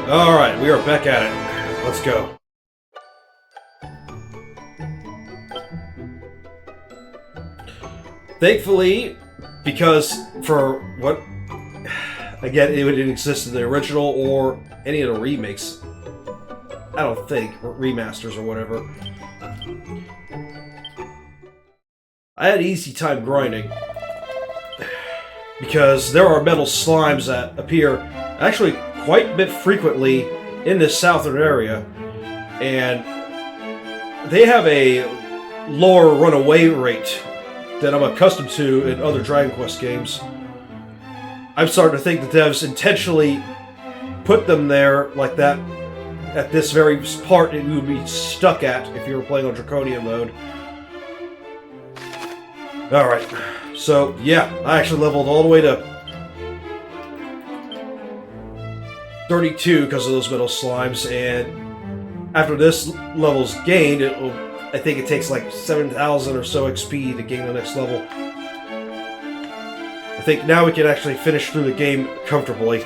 Alright, we are back at it. Let's go. Thankfully, because for what... Again, it didn't exist in the original or any of the remakes. I don't think. Or remasters or whatever. I had an easy time grinding. Because there are metal slimes that appear actually quite a bit frequently in this southern area. And they have a lower runaway rate than I'm accustomed to in other Dragon Quest games. I'm starting to think the devs intentionally put them there like that at this very part that you would be stuck at if you were playing on Draconian mode. Alright, so yeah, I actually leveled all the way to 32 because of those metal slimes, and after this level's gained, I think it takes like 7,000 or so XP to gain the next level. I think now we can actually finish through the game comfortably.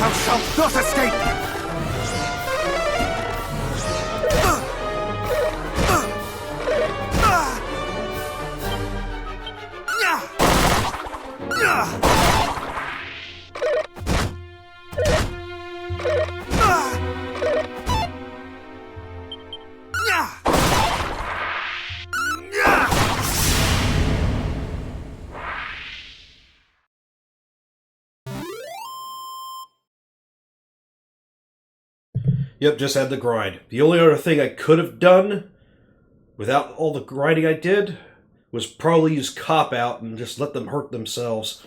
Thou shalt not escape! Yep, just had the grind. The only other thing I could have done without all the grinding I did was probably use Cop Out and just let them hurt themselves.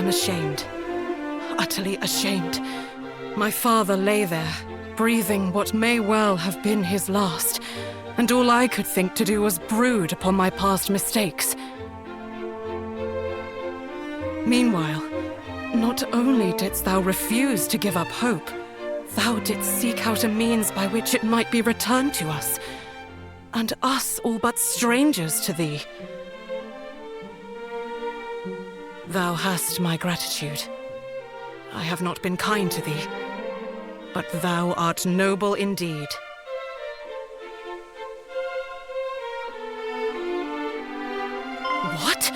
am ashamed. Utterly ashamed. My father lay there, breathing what may well have been his last, and all I could think to do was brood upon my past mistakes. Meanwhile, not only didst thou refuse to give up hope, thou didst seek out a means by which it might be returned to us, and us all but strangers to thee. Thou hast my gratitude. I have not been kind to thee, but thou art noble indeed. What?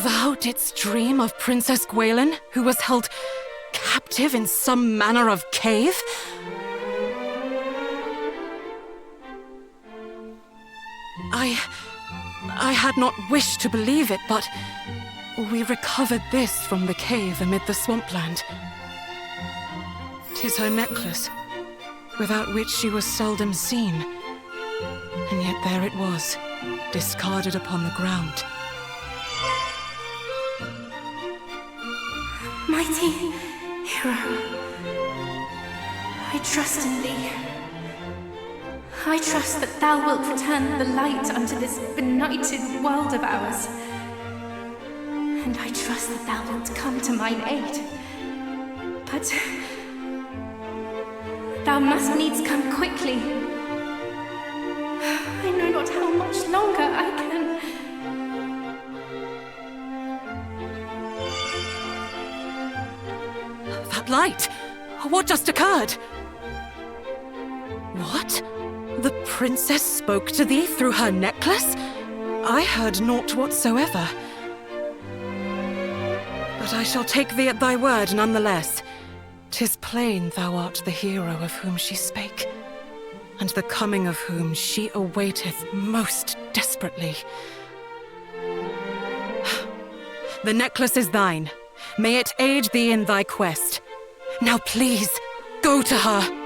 Thou didst dream of Princess Gwaelin, who was held captive in some manner of cave? I had not wished to believe it, but we recovered this from the cave amid the swampland. 'Tis her necklace, without which she was seldom seen. And yet there it was, discarded upon the ground. Mighty hero, I trust in thee. I trust that thou wilt return the light unto this benighted world of ours. And I trust that thou wilt come to mine aid. But thou must needs come quickly. I know not how much longer I can. That light! What just occurred? What? The princess spoke to thee through her necklace? I heard naught whatsoever. But I shall take thee at thy word nonetheless. 'Tis plain thou art the hero of whom she spake, and the coming of whom she awaiteth most desperately. The necklace is thine. May it aid thee in thy quest. Now please, go to her.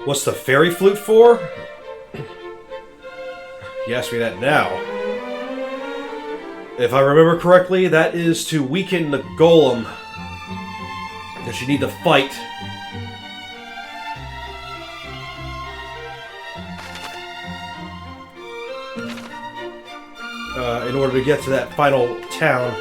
What's the fairy flute for? You ask me that now. If I remember correctly, that is to weaken the golem. Because you need to fight. In order to get to that final town.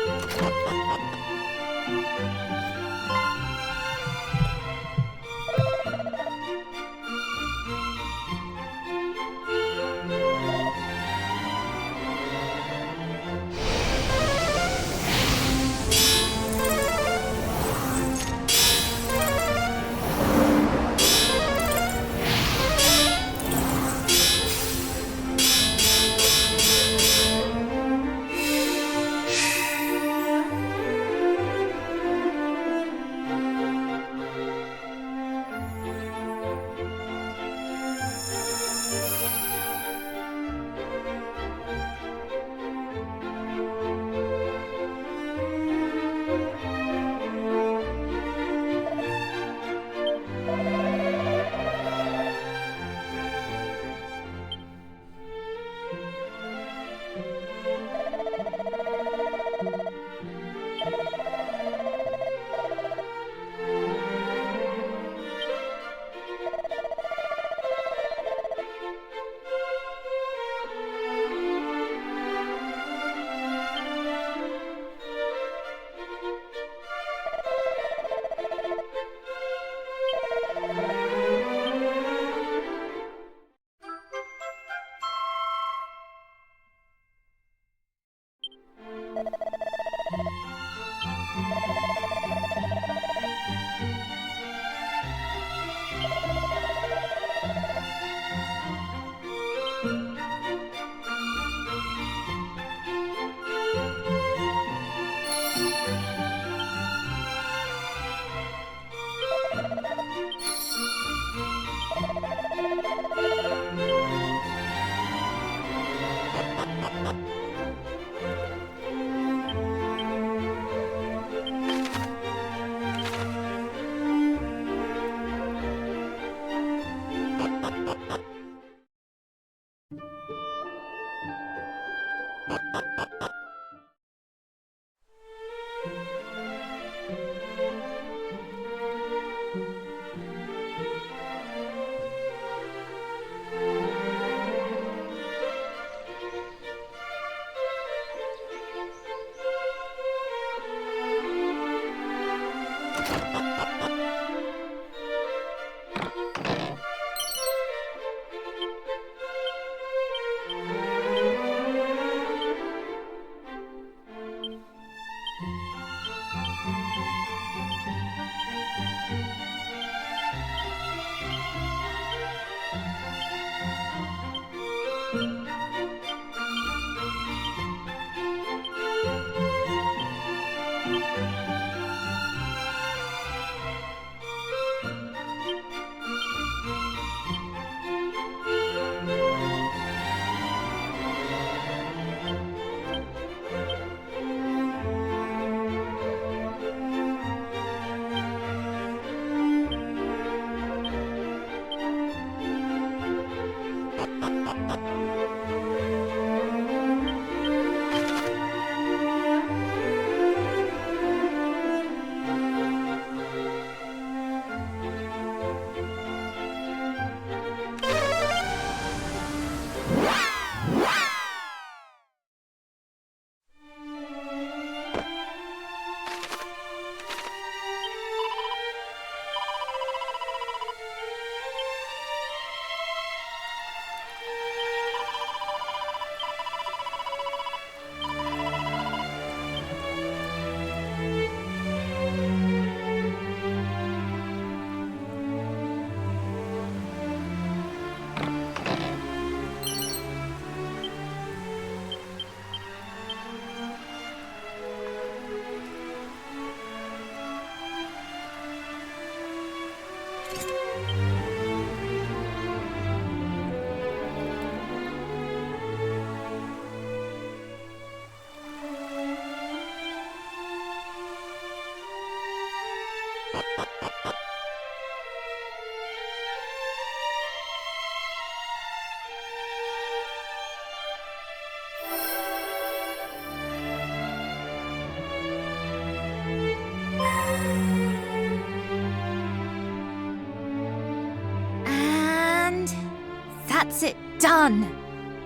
want it done,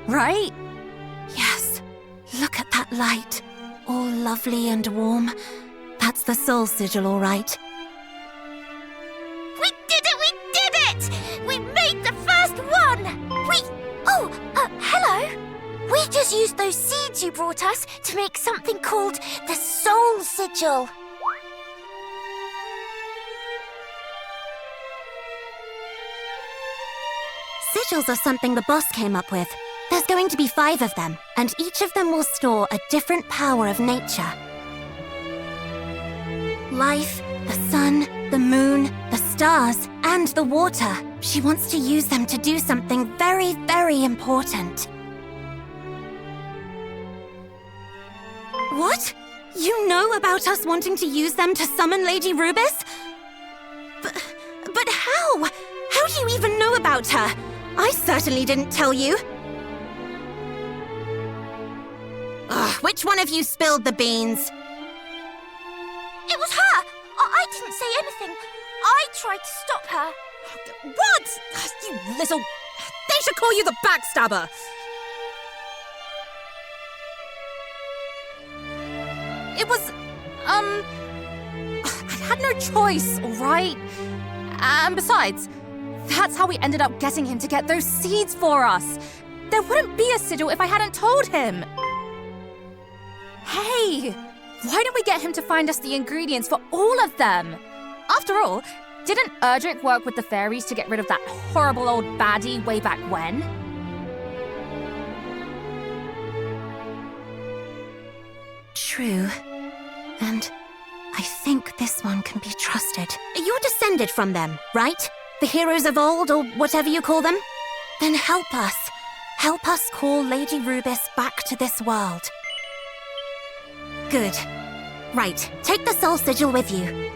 right? Yes. Look at that light. All lovely and warm. That's the soul sigil, all right. We did it! We did it! We made the first one! Hello! We just used those seeds you brought us to make something called the soul sigil. Sigils are something the boss came up with. There's going to be 5 of them, and each of them will store a different power of nature. Life, the sun, the moon, the stars, and the water. She wants to use them to do something very, very important. What? You know about us wanting to use them to summon Lady Rubis? But how? How do you even know about her? I certainly didn't tell you. Ugh, which one of you spilled the beans? It was her! I didn't say anything. I tried to stop her. What? You little... They should call you the backstabber! It was... I had no choice, alright? And besides, that's how we ended up getting him to get those seeds for us. There wouldn't be a sigil if I hadn't told him. Hey, why don't we get him to find us the ingredients for all of them? After all, didn't Erdrick work with the fairies to get rid of that horrible old baddie way back when? True. And I think this one can be trusted. You're descended from them, right? The heroes of old, or whatever you call them? Then help us. Help us call Lady Rubis back to this world. Good. Right, take the soul sigil with you.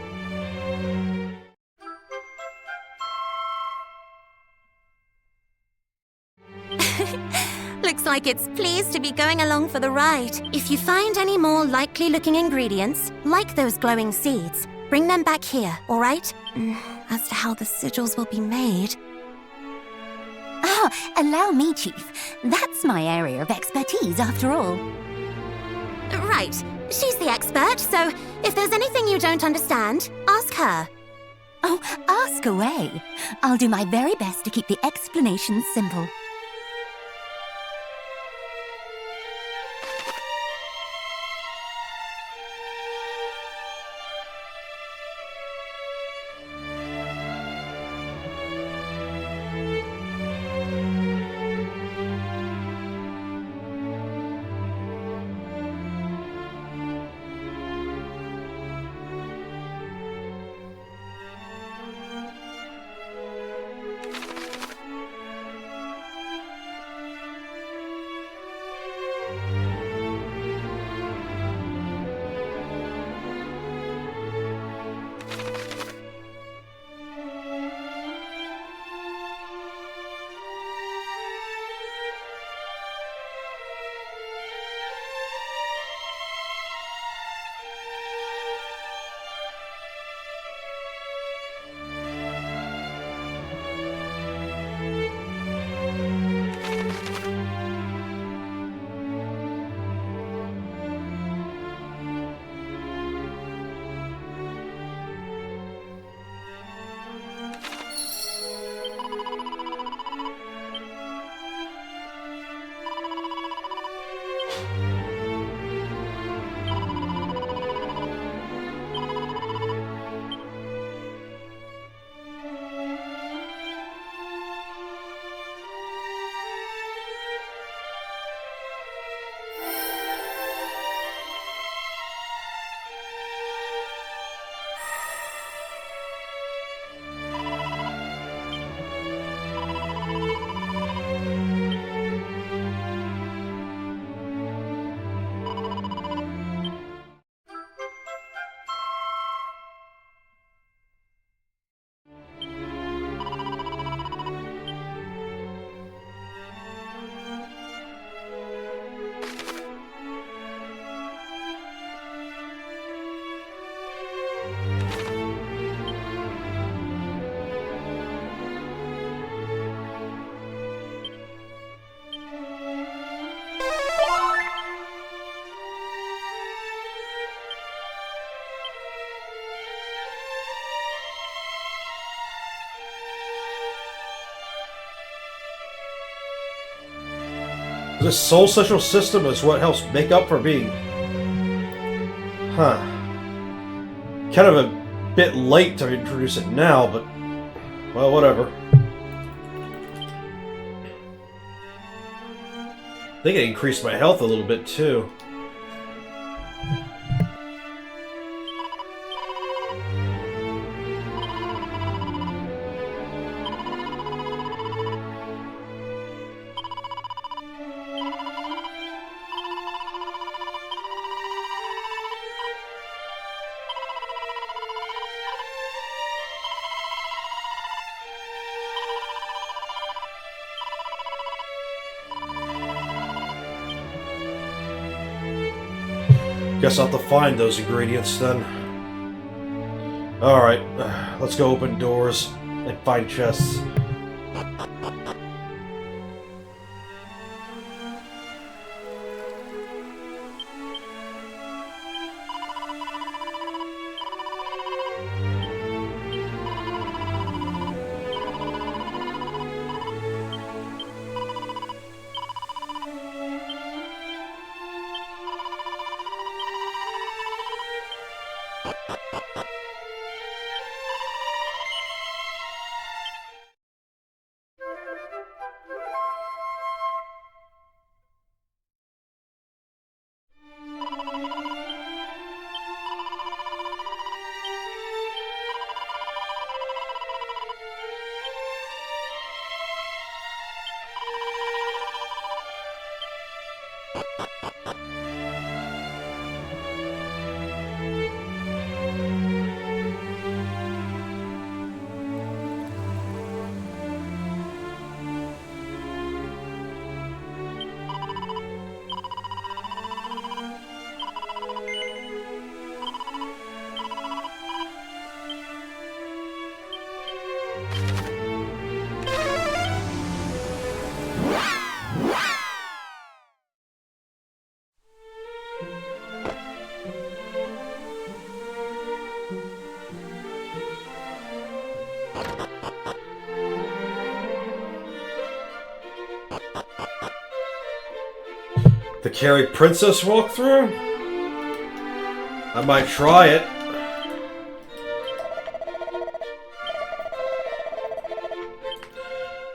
Looks like it's pleased to be going along for the ride. If you find any more likely-looking ingredients, like those glowing seeds, bring them back here, all right? As to how the sigils will be made... Oh, allow me, Chief. That's my area of expertise, after all. Right. She's the expert, so if there's anything you don't understand, ask her. Oh, ask away. I'll do my very best to keep the explanations simple. This soul central system is what helps make up for being... Huh. Kind of a bit late to introduce it now, but... Well, whatever. I think it increased my health a little bit, too. Guess I'll have to find those ingredients then. Alright, let's go open doors and find chests. The Carrie Princess walkthrough? I might try it.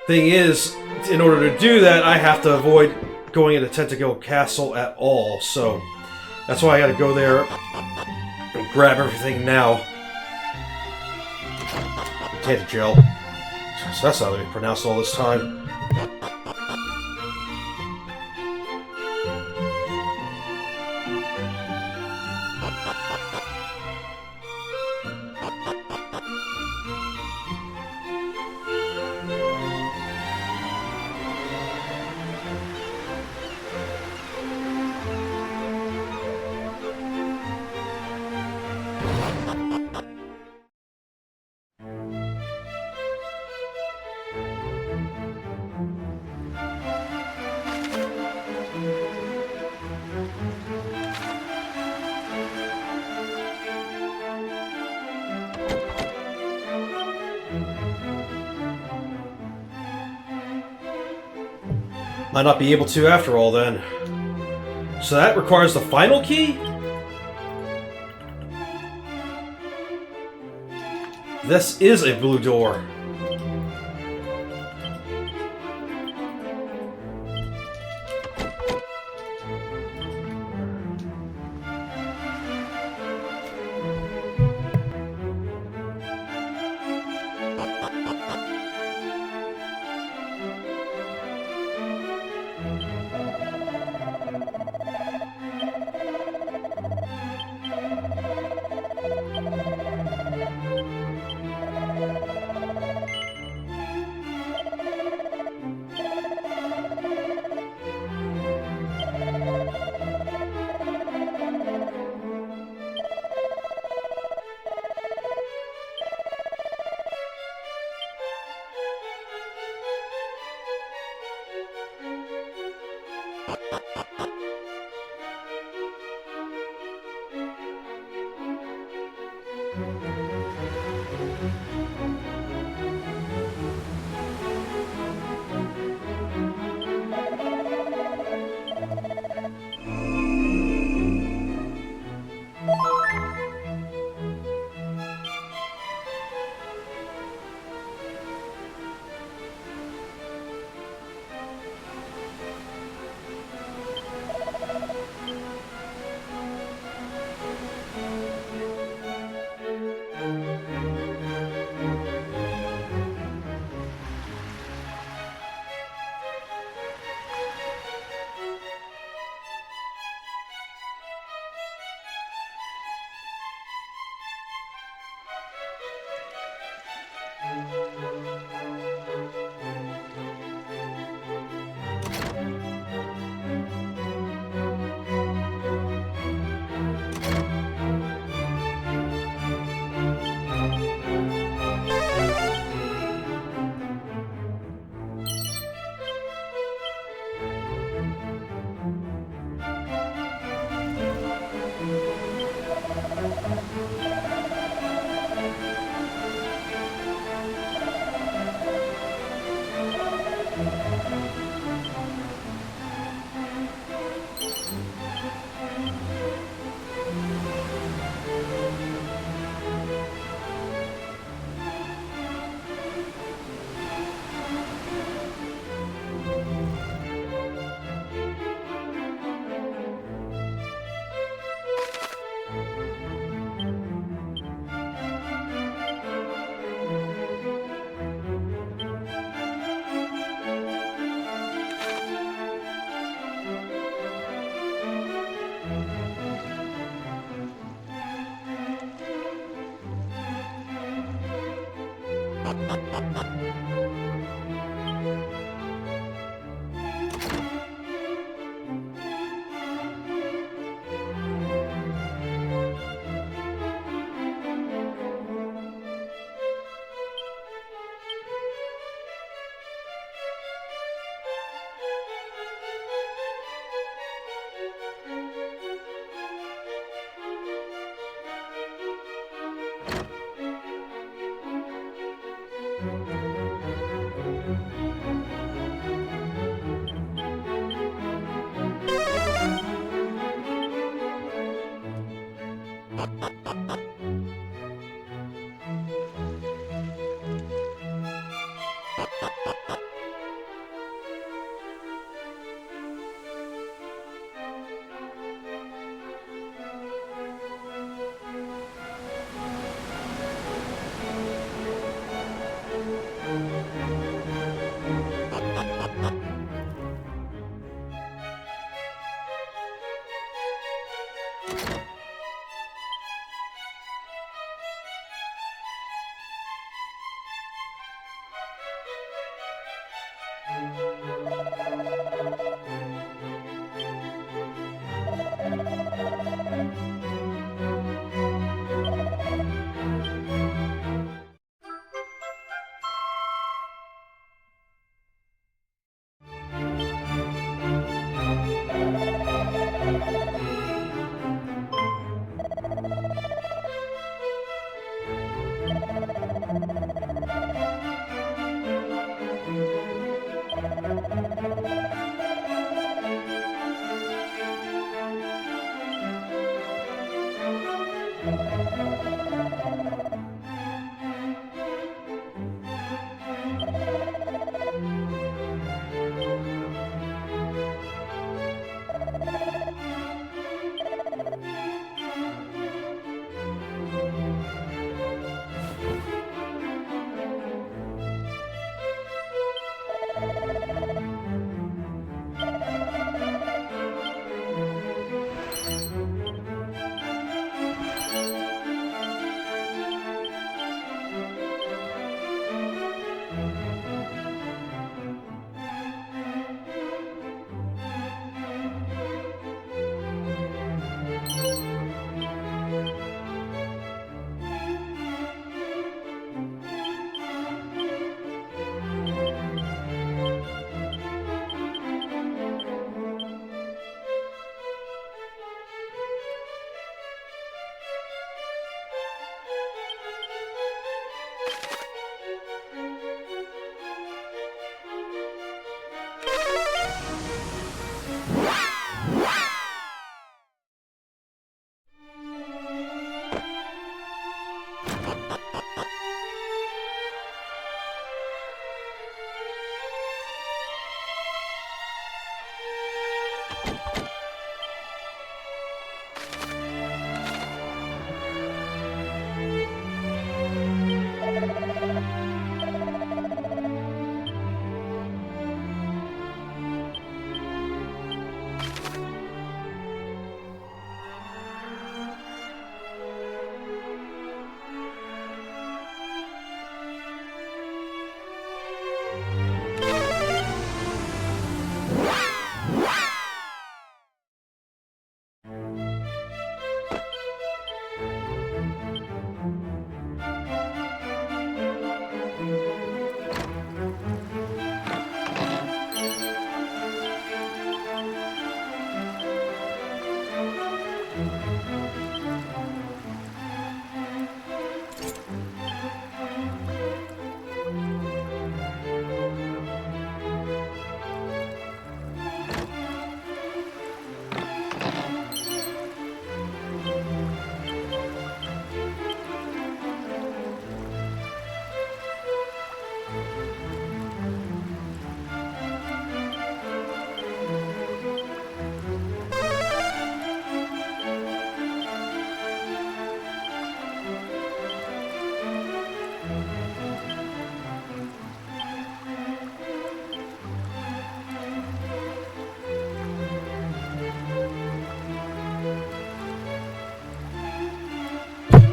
Thing is, in order to do that, I have to avoid going into Tentacle Castle at all, so that's why I gotta go there and grab everything now. Tantagel. So that's how they pronounced all this time. Might not be able to after all, then. So that requires the final key? This is a blue door.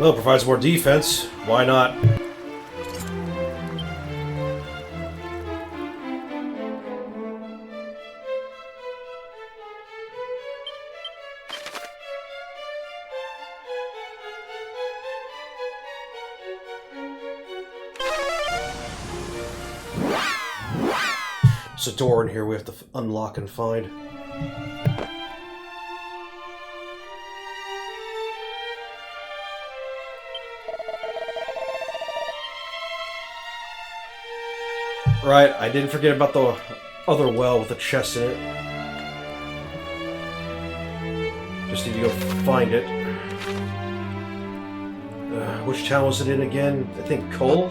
Well, it provides more defense. Why not? There's a door in here we have to unlock and find. Right, I didn't forget about the other well with the chest in it. Just need to go find it. Which town was it in again? I think Cole?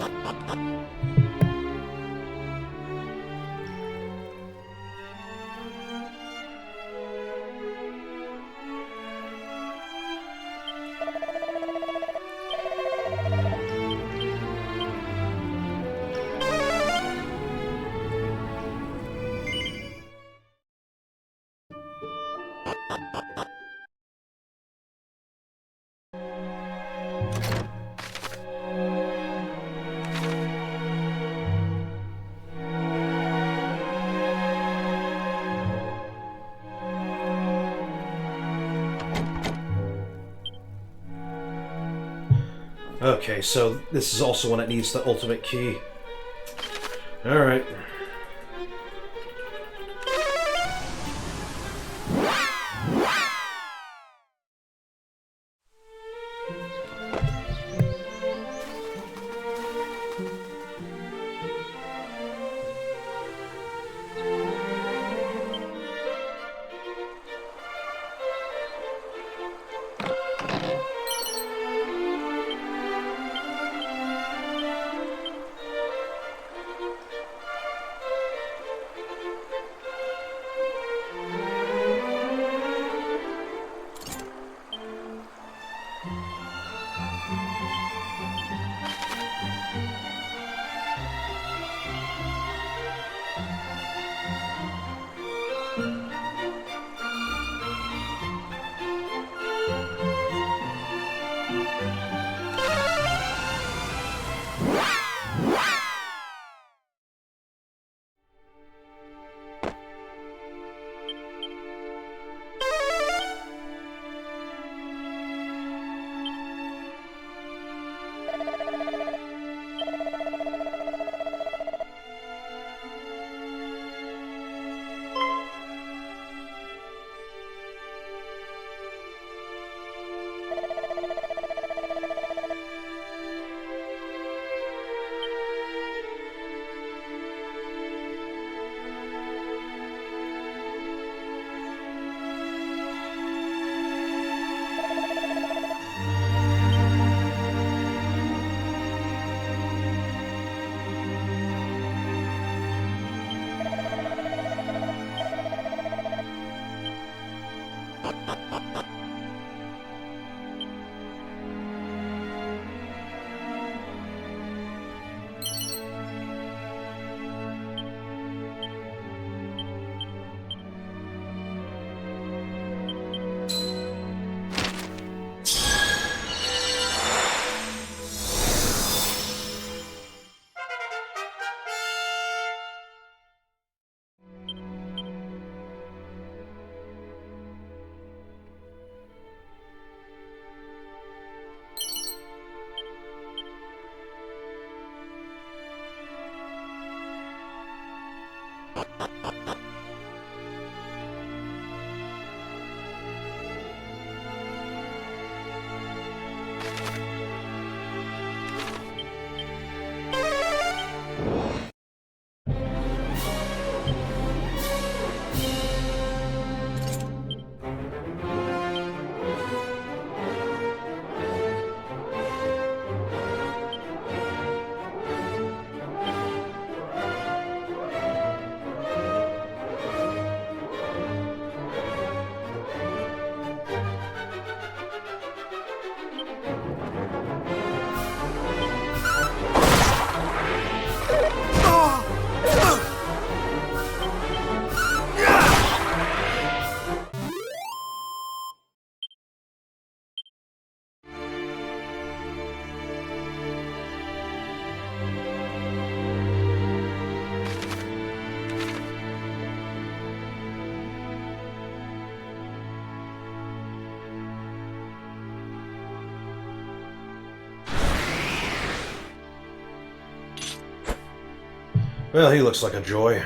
Okay, so this is also one that needs the ultimate key. Alright. Well, he looks like a joy.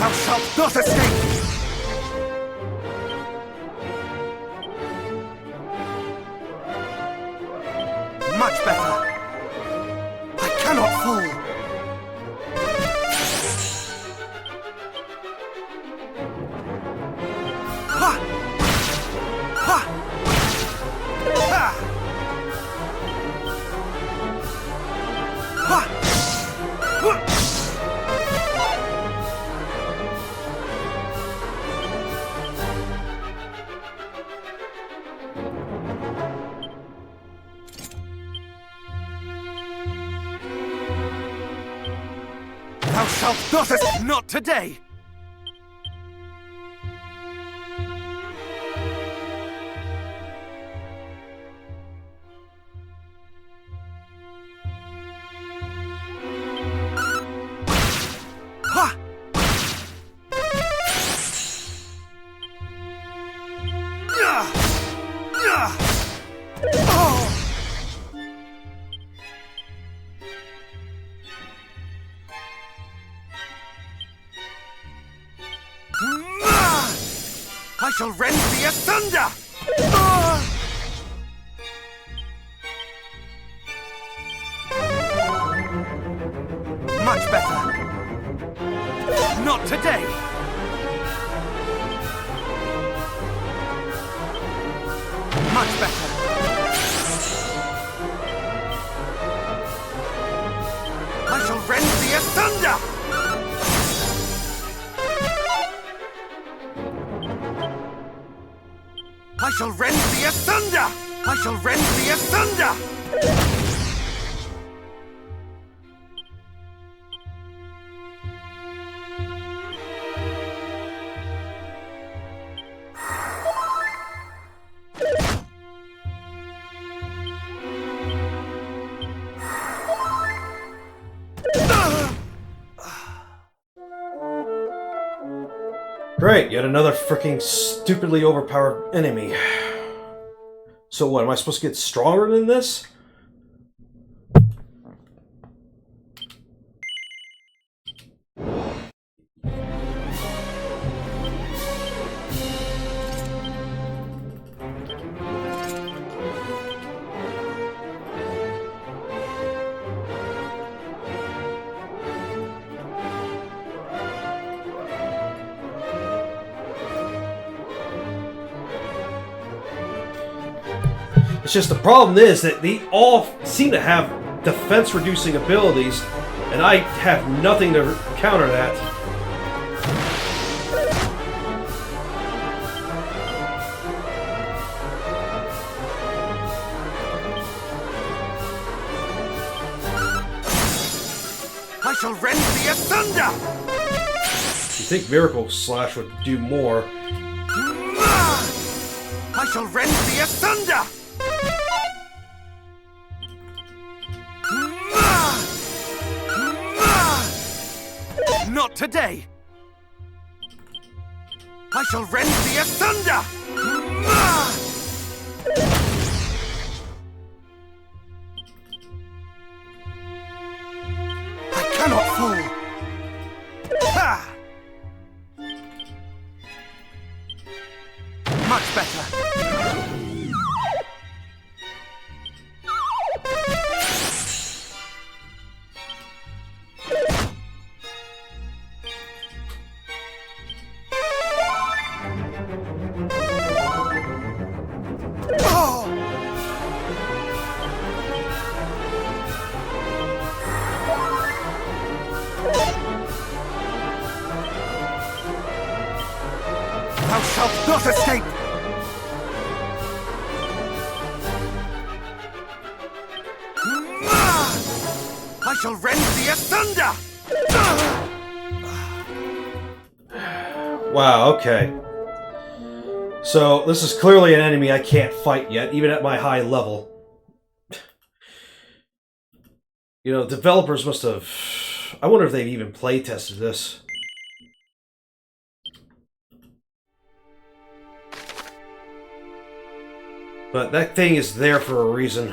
Thou shalt not escape! Much better. I cannot fall. Ha! Ha! Ha! Ha! Ha! Thou shalt not escape! Not today! Ha! Yeah! Yeah! Oh! I shall rend thee asunder! Much better. Not today! Much better. I shall rend thee asunder! I shall rend thee asunder! I shall rend thee asunder! Great, yet another freaking stupidly overpowered enemy. So what, am I supposed to get stronger than this? It's just the problem is that they all seem to have defense-reducing abilities, and I have nothing to counter that. I shall rend thee asunder! You think Miracle Slash would do more? I shall rend thee asunder! Not today! I shall rend thee asunder! I cannot fall! Ha! Much better! Thou shalt not escape! I shall rend thee asunder! Wow, okay. So, this is clearly an enemy I can't fight yet, even at my high level. You know, developers must have... I wonder if they've even play-tested this. But that thing is there for a reason.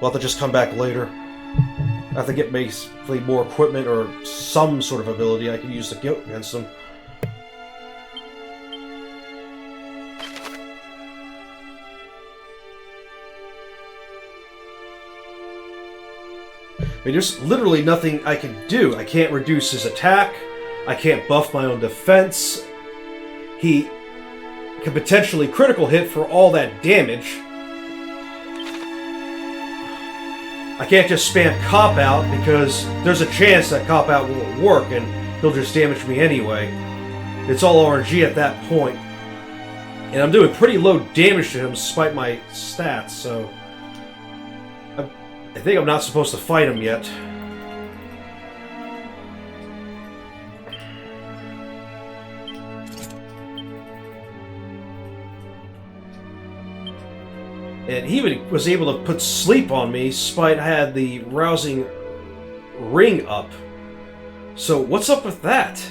We'll have to just come back later. I have to get basically more equipment or some sort of ability I can use to go against them. I mean, there's literally nothing I can do. I can't reduce his attack. I can't buff my own defense. He can potentially critical hit for all that damage. I can't just spam Cop Out because there's a chance that Cop Out won't work and he'll just damage me anyway. It's all RNG at that point. And I'm doing pretty low damage to him despite my stats, so... I think I'm not supposed to fight him yet. And he even was able to put sleep on me despite I had the rousing ring up. So what's up with that?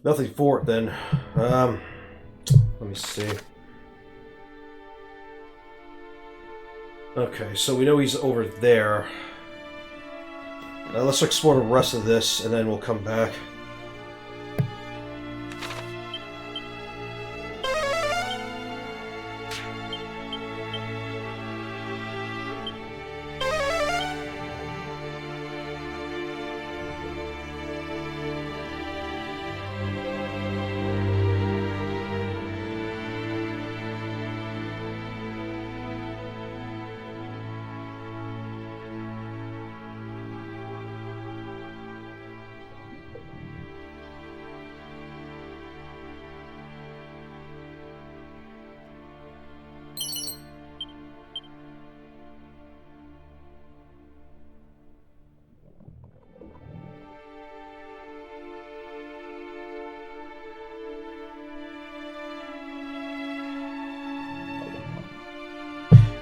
Nothing for it then. Let me see. Okay, so we know he's over there. Now let's explore the rest of this and then we'll come back.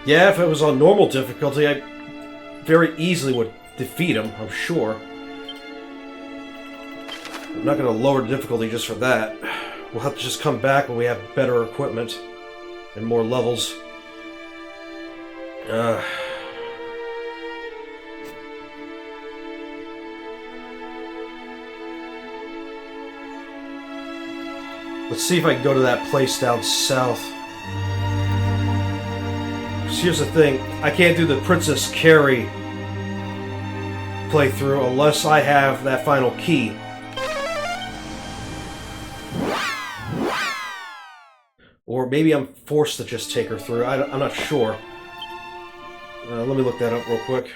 Yeah, if it was on normal difficulty, I very easily would defeat him, I'm sure. I'm not going to lower the difficulty just for that. We'll have to just come back when we have better equipment and more levels. Let's see if I can go to that place down south. Here's the thing, I can't do the Princess Carrie playthrough unless I have that final key. Or maybe I'm forced to just take her through, I'm not sure. Let me look that up real quick.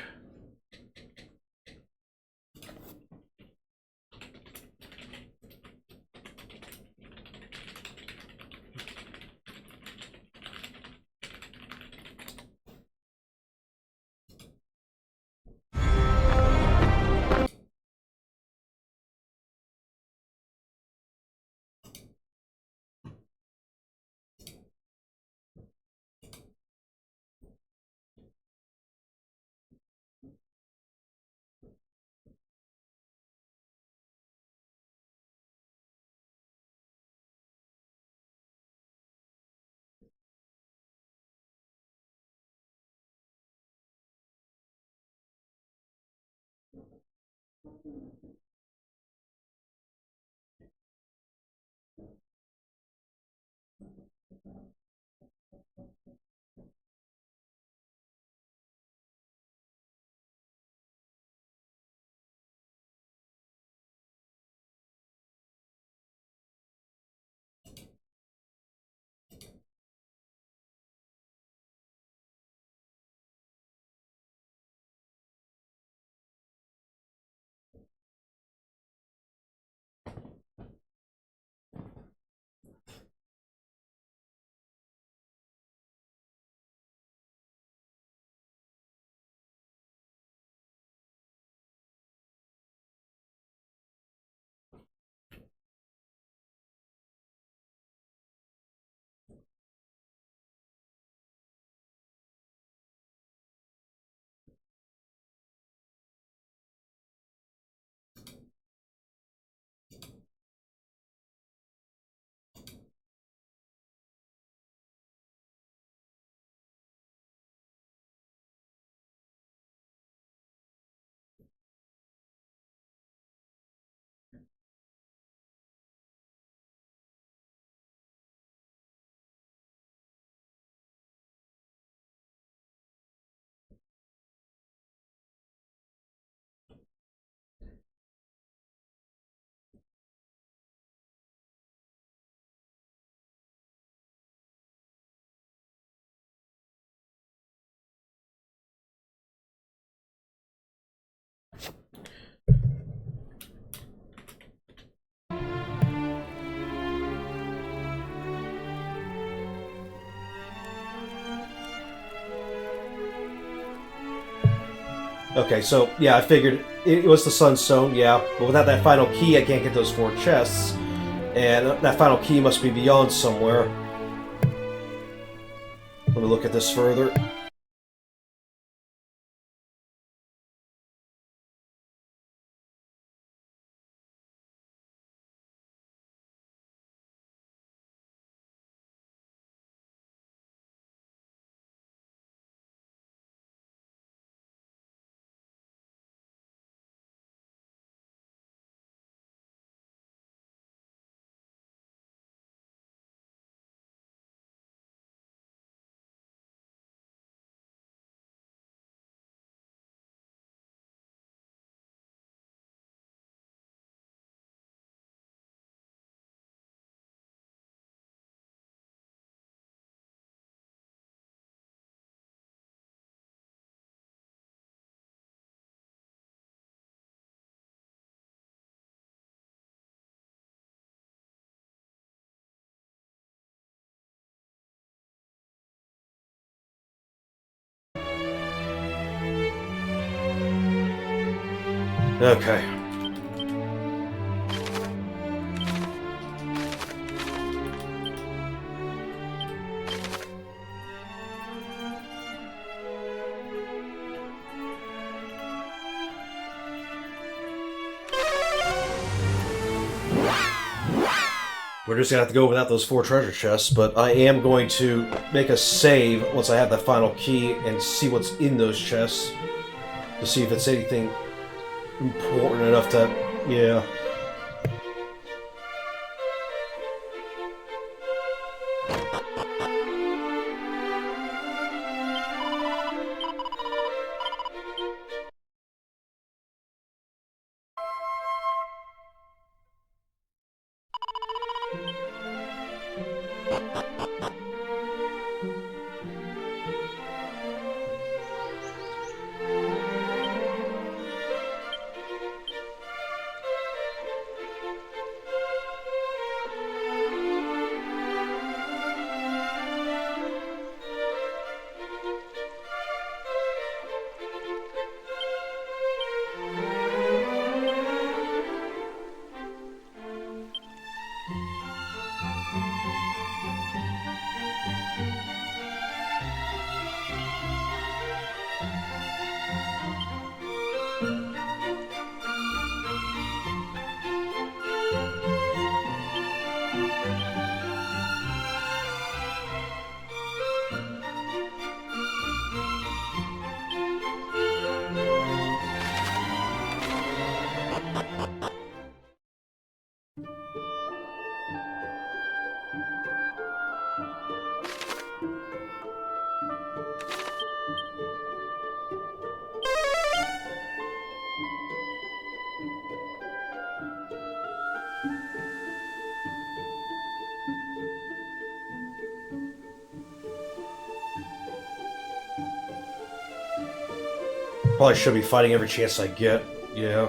Okay, so, yeah, I figured it was the Sunstone, yeah. But without that final key, I can't get those 4 chests. And that final key must be beyond somewhere. Let me look at this further. Okay. We're just gonna have to go without those 4 treasure chests, but I am going to make a save once I have that final key and see what's in those chests to see if it's anything important enough to, yeah. Probably should be fighting every chance I get, yeah.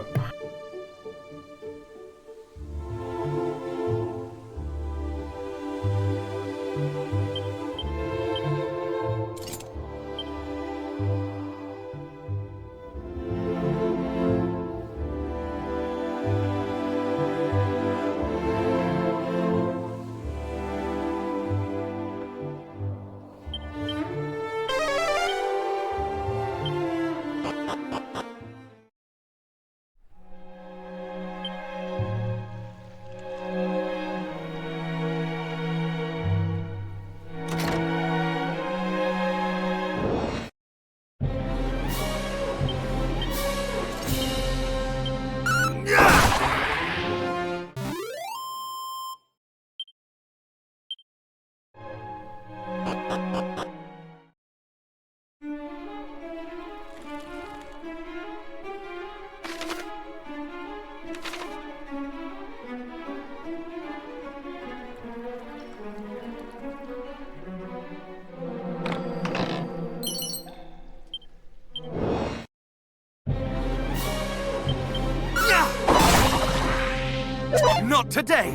Not today!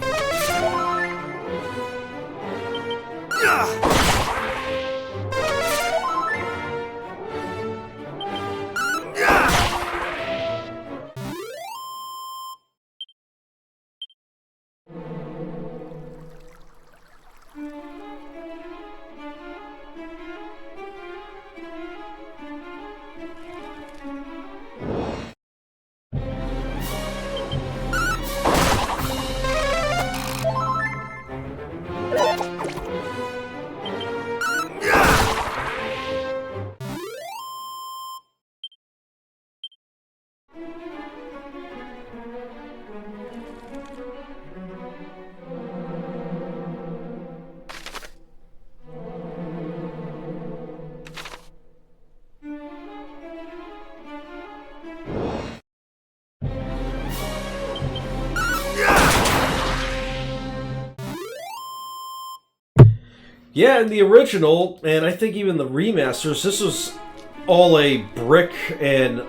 Yeah, in the original, and I think even the remasters, this was all a brick and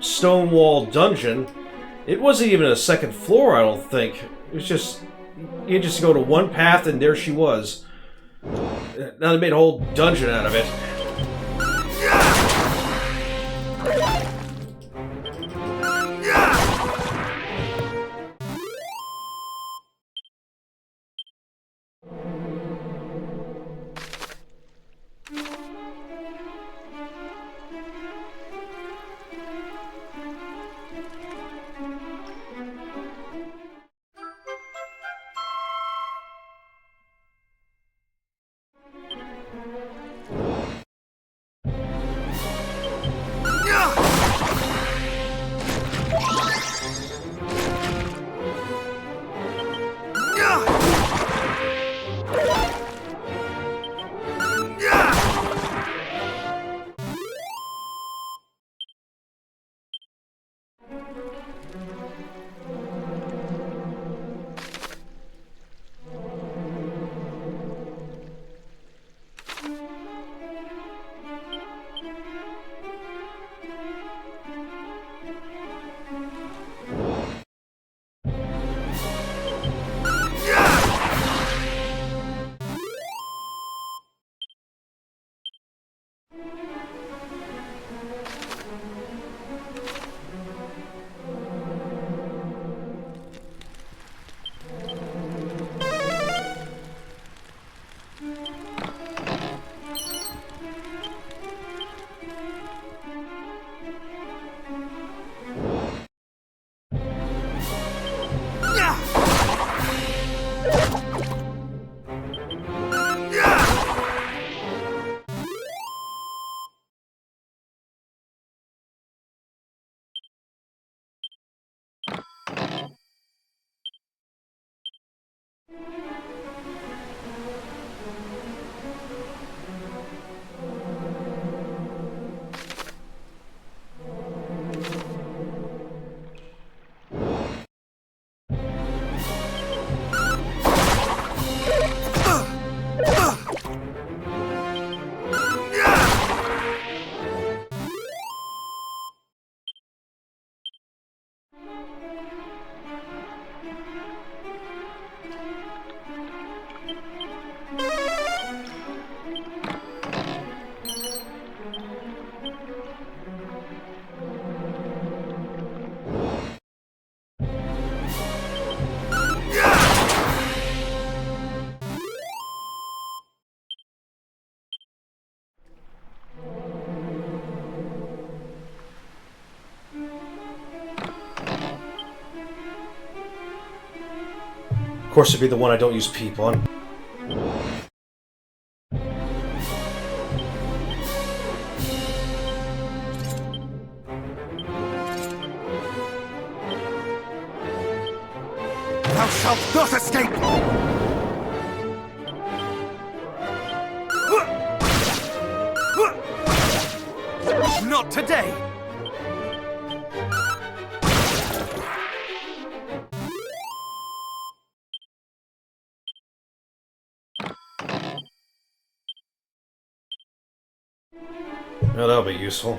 stone wall dungeon. It wasn't even a second floor, I don't think. It was just... You just go to one path and there she was. Now they made a whole dungeon out of it. Of course, it'd be the one I don't use peep on. Thou shalt not escape! Not today! Yeah, that'll be useful.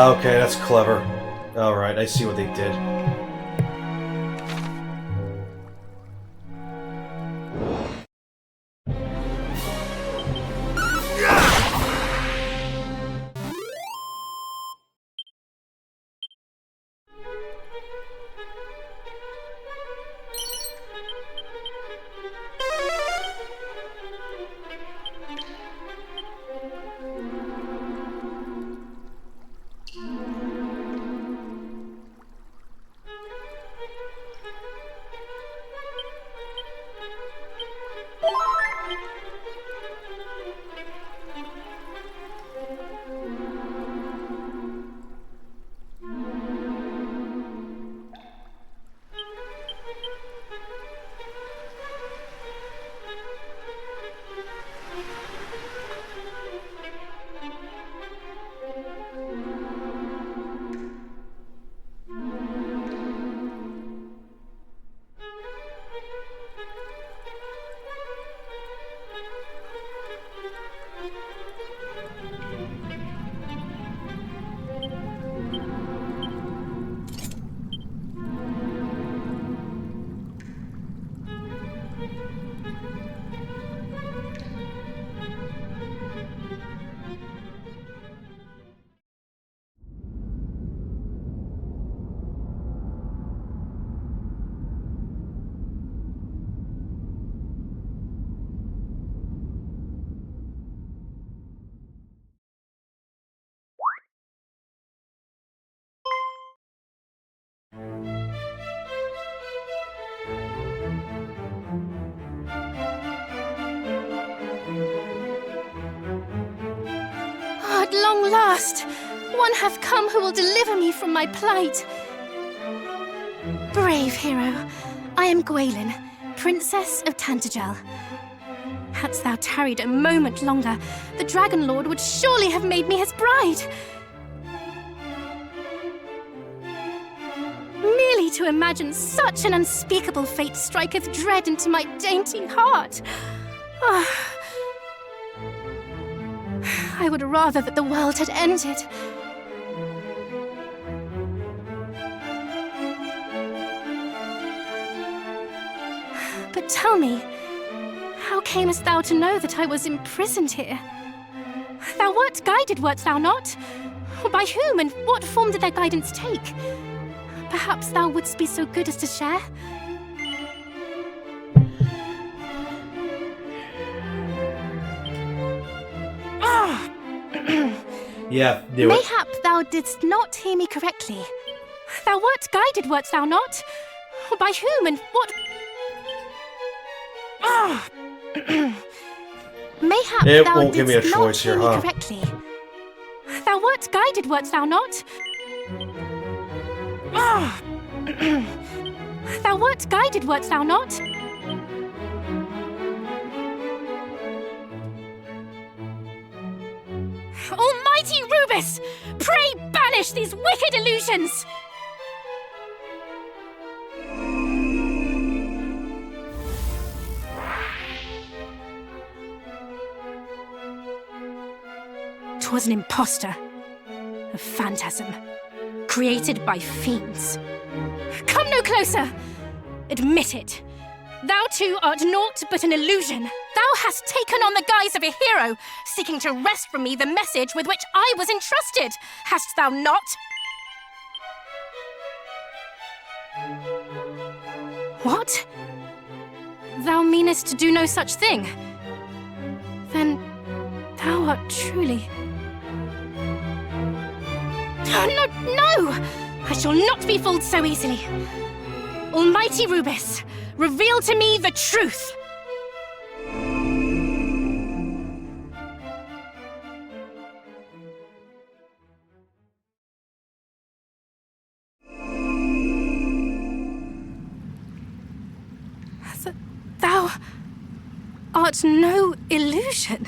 Okay, that's clever. Alright, I see what they did. At long last, one hath come who will deliver me from my plight. Brave hero, I am Gwaelin, Princess of Tantagel. Hadst thou tarried a moment longer, the Dragon Lord would surely have made me his bride. Merely to imagine such an unspeakable fate striketh dread into my dainty heart. Ah. I would rather that the world had ended. But tell me, how camest thou to know that I was imprisoned here? Thou wert guided, wert thou not? By whom and what form did their guidance take? Perhaps thou wouldst be so good as to share? Yeah, do it. Mayhap thou didst not hear me correctly. Thou wert guided, wert thou not? By whom and what? Mayhap It thou won't give me a didst choice not here, hear me huh? correctly. Thou wert guided, wert thou not? Thou wert guided, wert thou not? Almighty Rubus! Pray banish these wicked illusions! Twas an impostor, a phantasm, created by fiends. Come no closer! Admit it. Thou too art naught but an illusion. Thou hast taken on the guise of a hero, seeking to wrest from me the message with which I was entrusted. Hast thou not? What? Thou meanest to do no such thing? Then thou art truly... No, no! I shall not be fooled so easily. Almighty Rubus, reveal to me the truth! Thou art no illusion.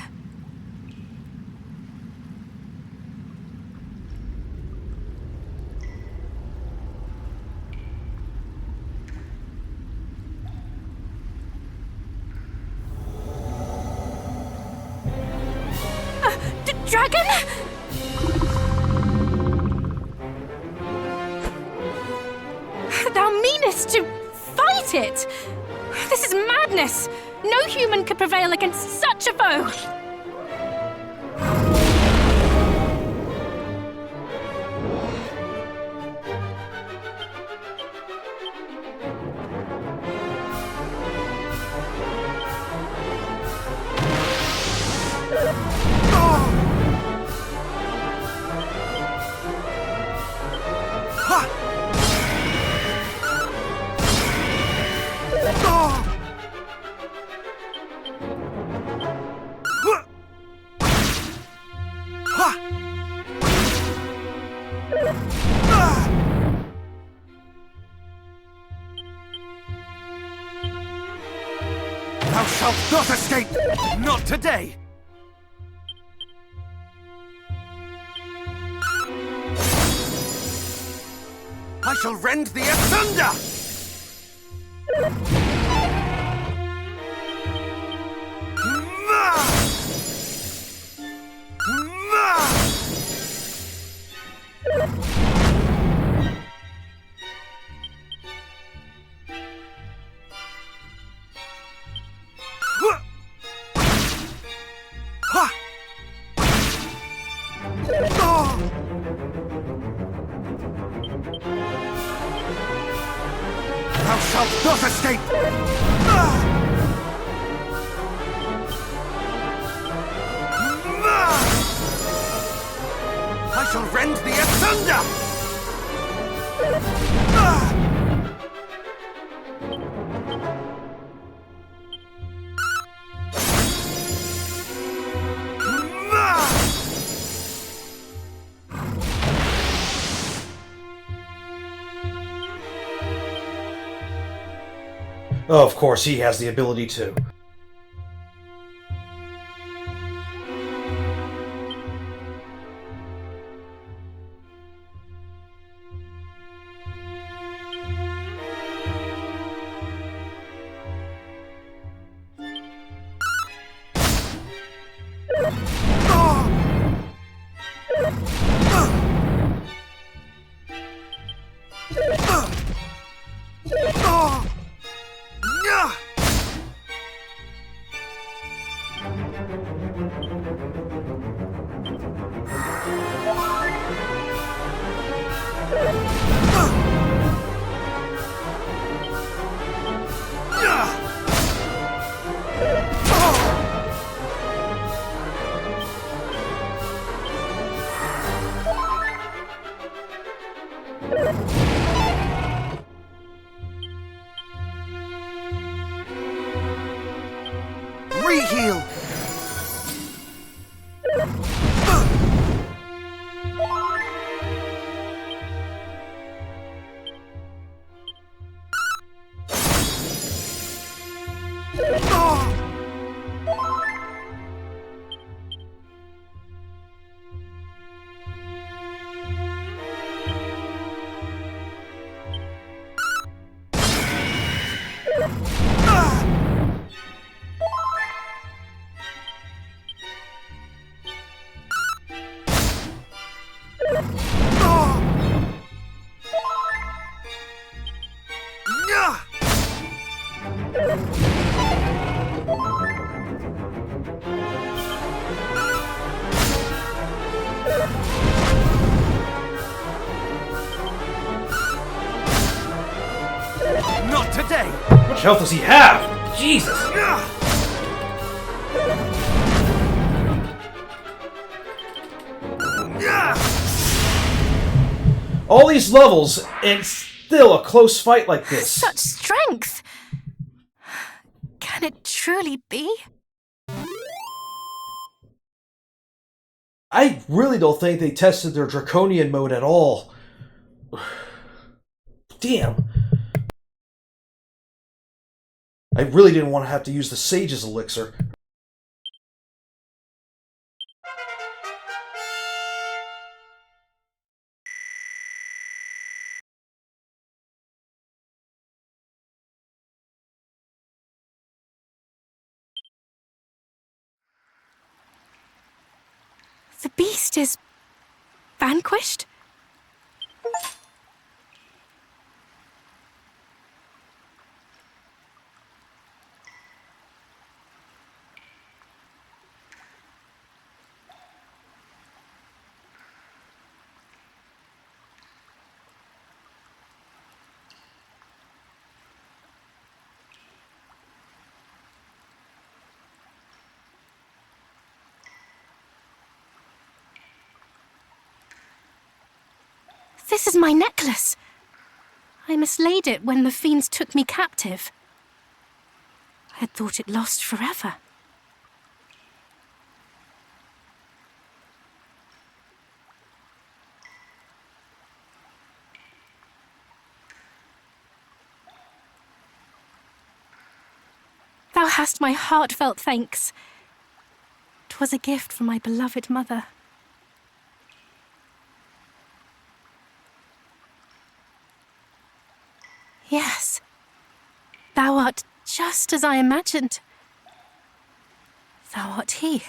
Dragon? madness to fight it! This is madness! No human could prevail against such a foe! Thou shalt not escape! Not today! I shall rend thee asunder! Thou shalt not escape! I shall rend thee asunder! Oh, of course, he has the ability to. Re-heal! Not today! How much health does he have? Jesus! All these levels, and still a close fight like this. Such strength! Can it truly be? I really don't think they tested their Draconian mode at all. Damn. I really didn't want to have to use the Sage's Elixir. The beast is vanquished? This is my necklace. I mislaid it when the fiends took me captive. I had thought it lost forever. Thou hast my heartfelt thanks. 'Twas a gift from my beloved mother. Yes, thou art just as I imagined. Thou art he.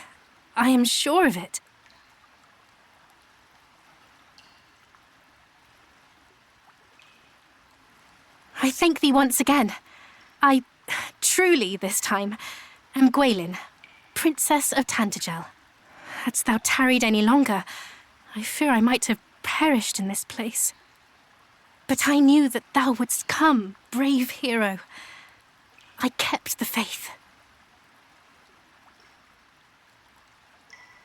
I am sure of it. I thank thee once again. I truly, this time, am Gwaelin, Princess of Tantagel. Hadst thou tarried any longer, I fear I might have perished in this place. But I knew that thou wouldst come, brave hero. I kept the faith.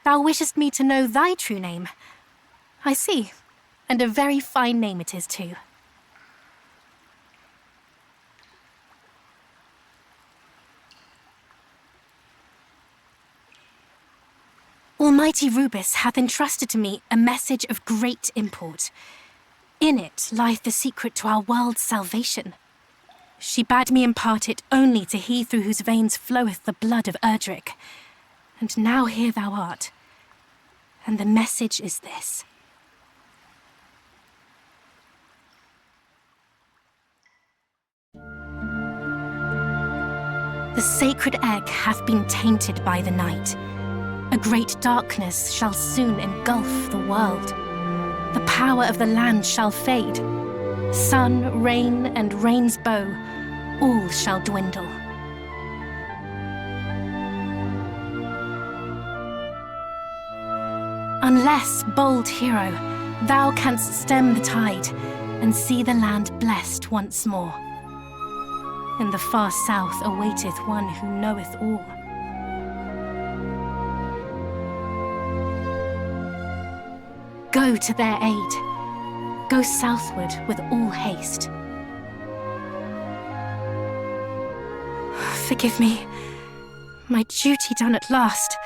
Thou wishest me to know thy true name. I see, and a very fine name it is too. Almighty Rubis hath entrusted to me a message of great import. In it lieth the secret to our world's salvation. She bade me impart it only to he through whose veins floweth the blood of Erdrick. And now here thou art. And the message is this. The sacred egg hath been tainted by the night. A great darkness shall soon engulf the world. The power of the land shall fade. Sun, rain, and rain's bow, all shall dwindle. Unless, bold hero, thou canst stem the tide and see the land blessed once more. In the far south awaiteth one who knoweth all. Go to their aid. Go southward with all haste. Forgive me. My duty done at last.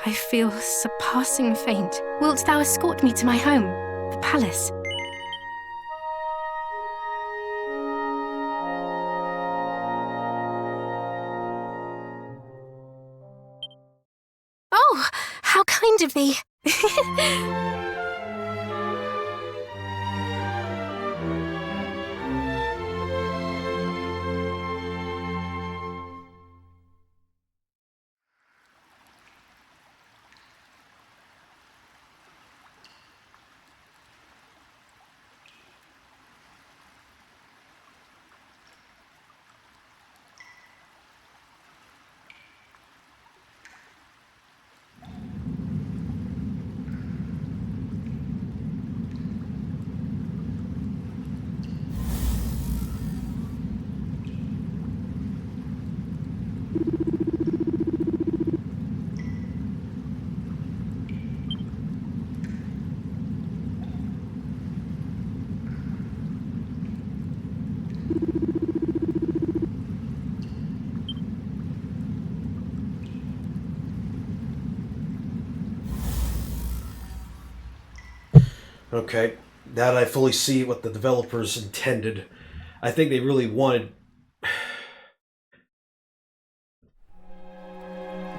I feel surpassing faint. Wilt thou escort me to my home, the palace? Oh, how kind of thee. Okay, now that I fully see what the developers intended, I think they really wanted...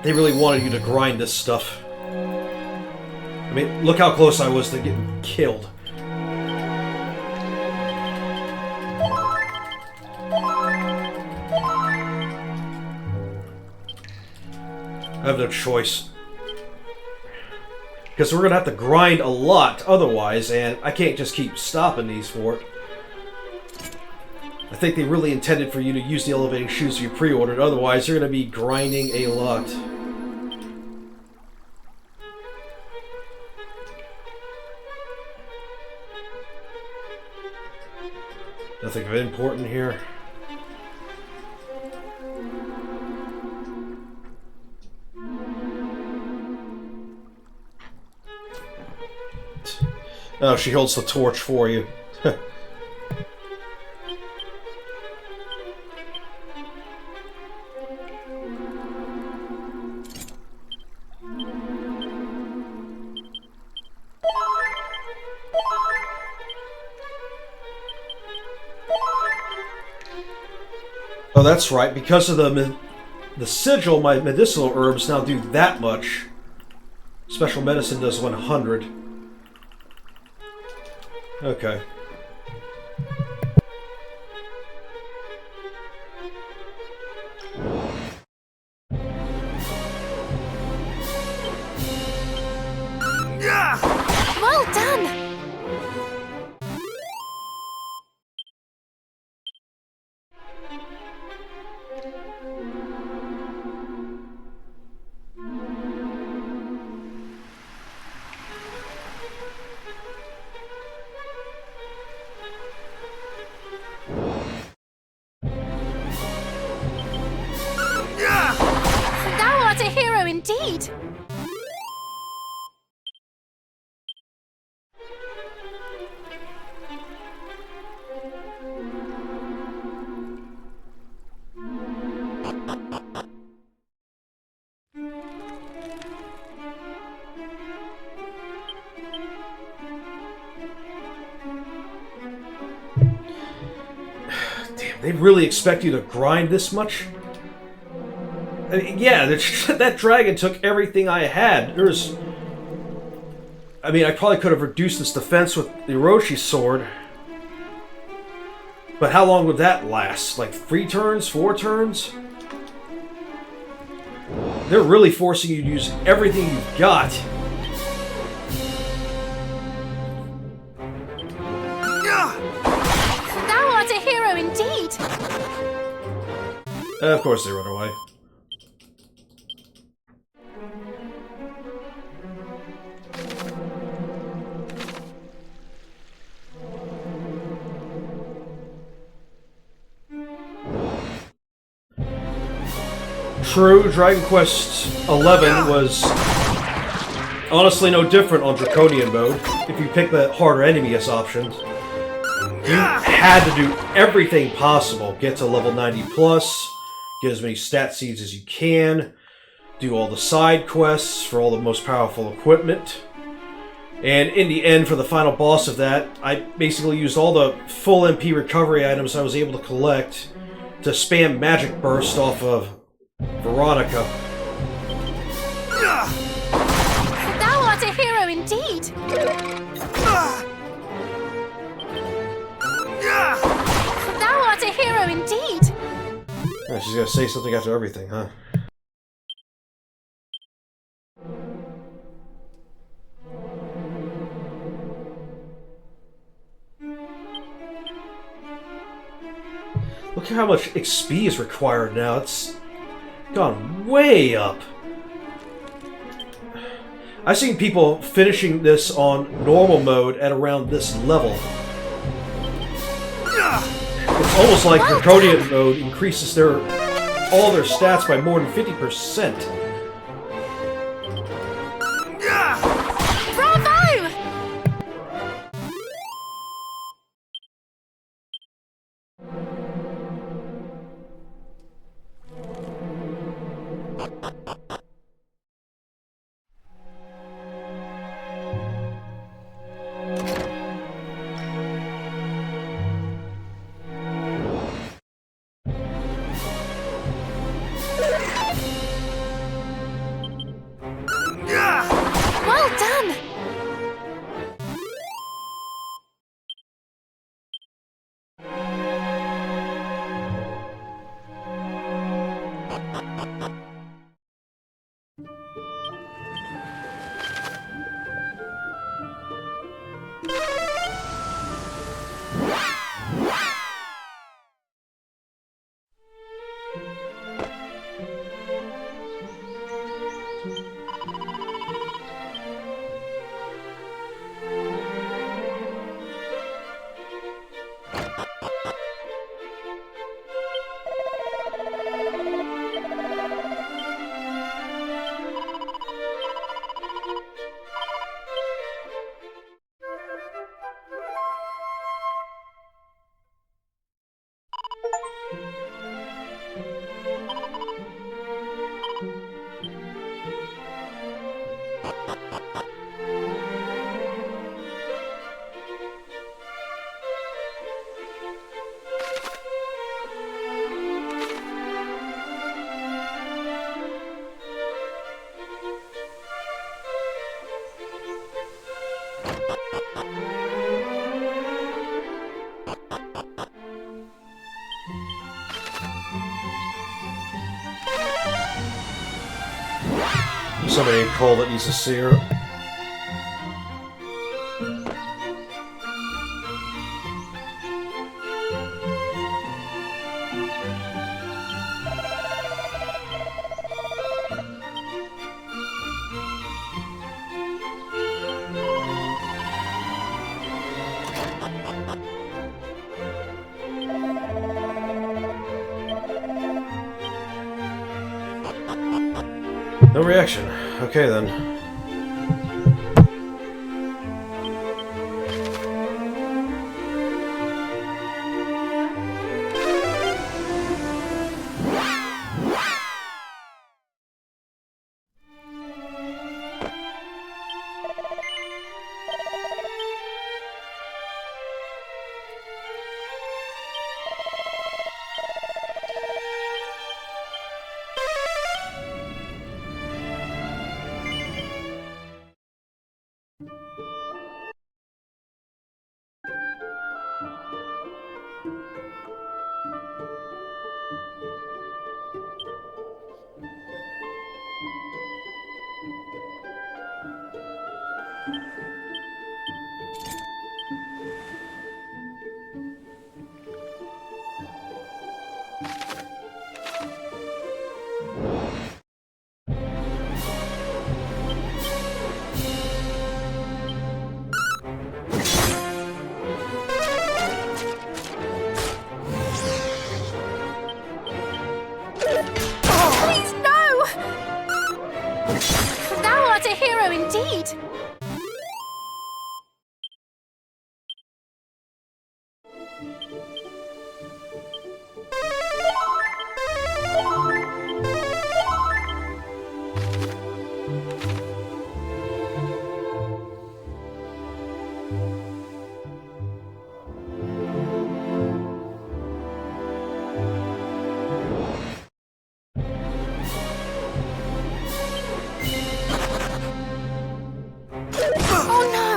They really wanted you to grind this stuff. I mean, look how close I was to getting killed. I have no choice. Because we're going to have to grind a lot otherwise, and I can't just keep stopping these for it. I think they really intended for you to use the elevating shoes you pre-ordered, otherwise you're going to be grinding a lot. Nothing of important here. Oh, she holds the torch for you. Oh, that's right. Because of the sigil, my medicinal herbs now do that much. Special medicine does 100. Okay. Well done! Thou art a hero indeed! Damn, they really expect you to grind this much? I mean, yeah, that dragon took everything I had. There's... I mean, I probably could have reduced this defense with the Orochi sword. But how long would that last? Like 3 turns? 4 turns? They're really forcing you to use everything you've got. Thou art a hero indeed! Of course they run away. True, Dragon Quest XI was honestly no different on Draconian mode. If you pick the harder enemy as options, you had to do everything possible. Get to level 90 plus, get as many stat seeds as you can, do all the side quests for all the most powerful equipment. And in the end, for the final boss of that, I basically used all the full MP recovery items I was able to collect to spam Magic Burst off of Veronica. Thou art a hero indeed! Thou art a hero indeed! Yeah, she's gonna say something after everything, huh? Look at how much XP is required now. It's gone way up. I've seen people finishing this on normal mode at around this level. It's almost like Draconian mode increases all their stats by more than 50%. Bravo! Well done! somebody in Cole that needs to see her. No reaction. Okay then. Please, no! Thou art a hero indeed! Oh no!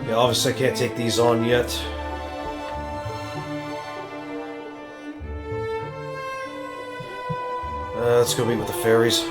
Yeah, obviously I can't take these on yet. Let's go meet with the fairies.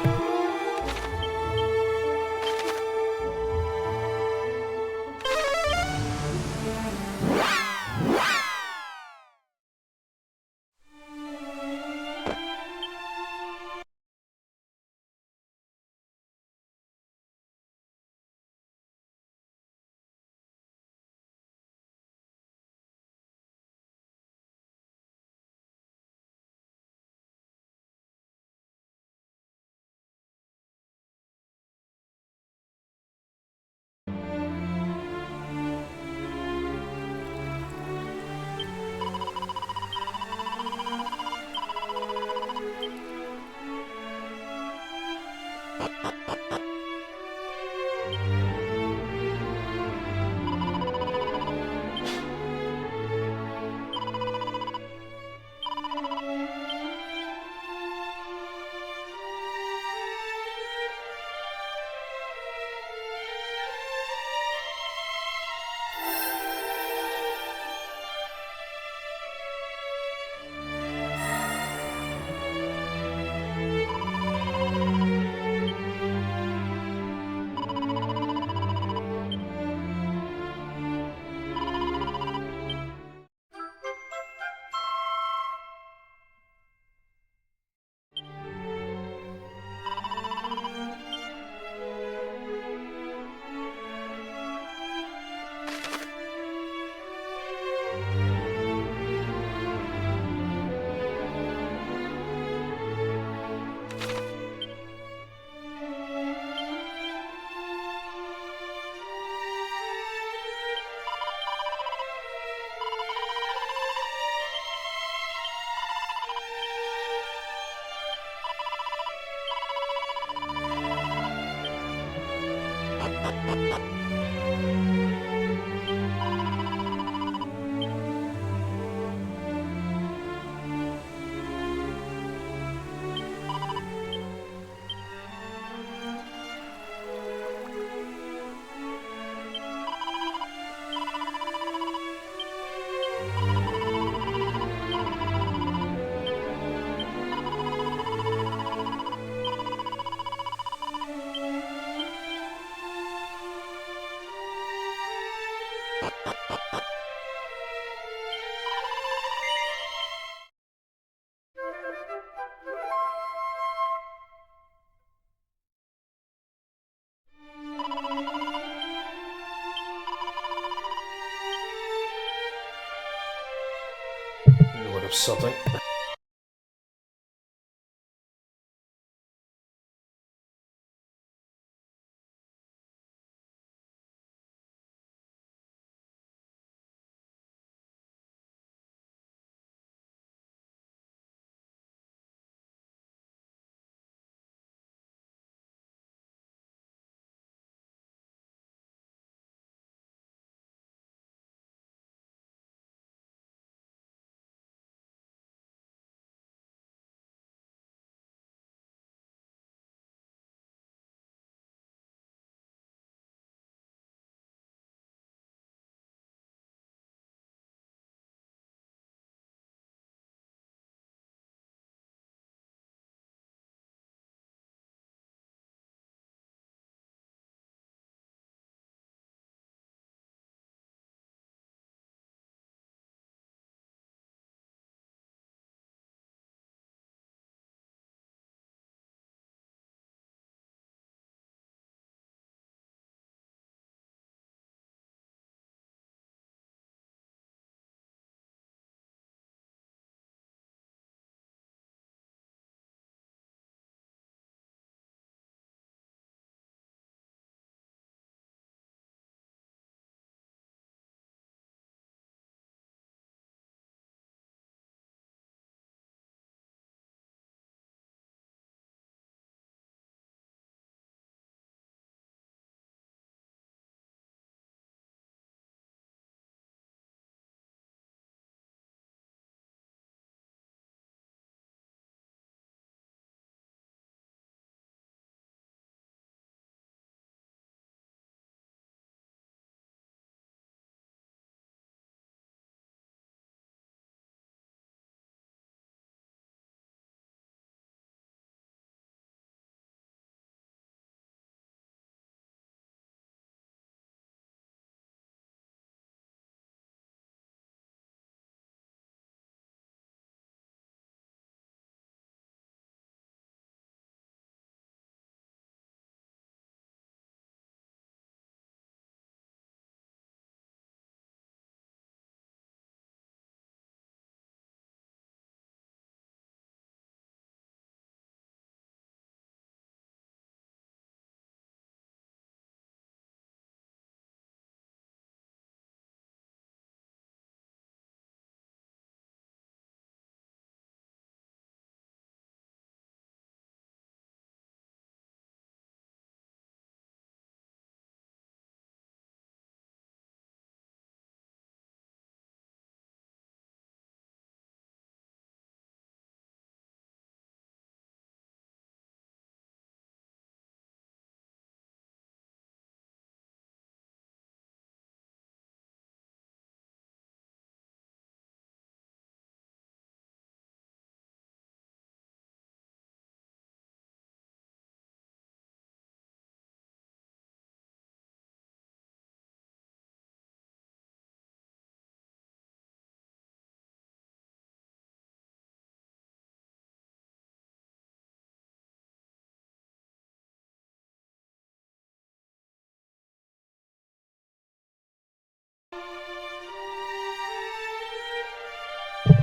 of something.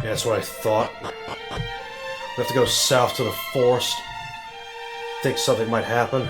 Yeah, that's what I thought. We have to go south to the forest. Think something might happen.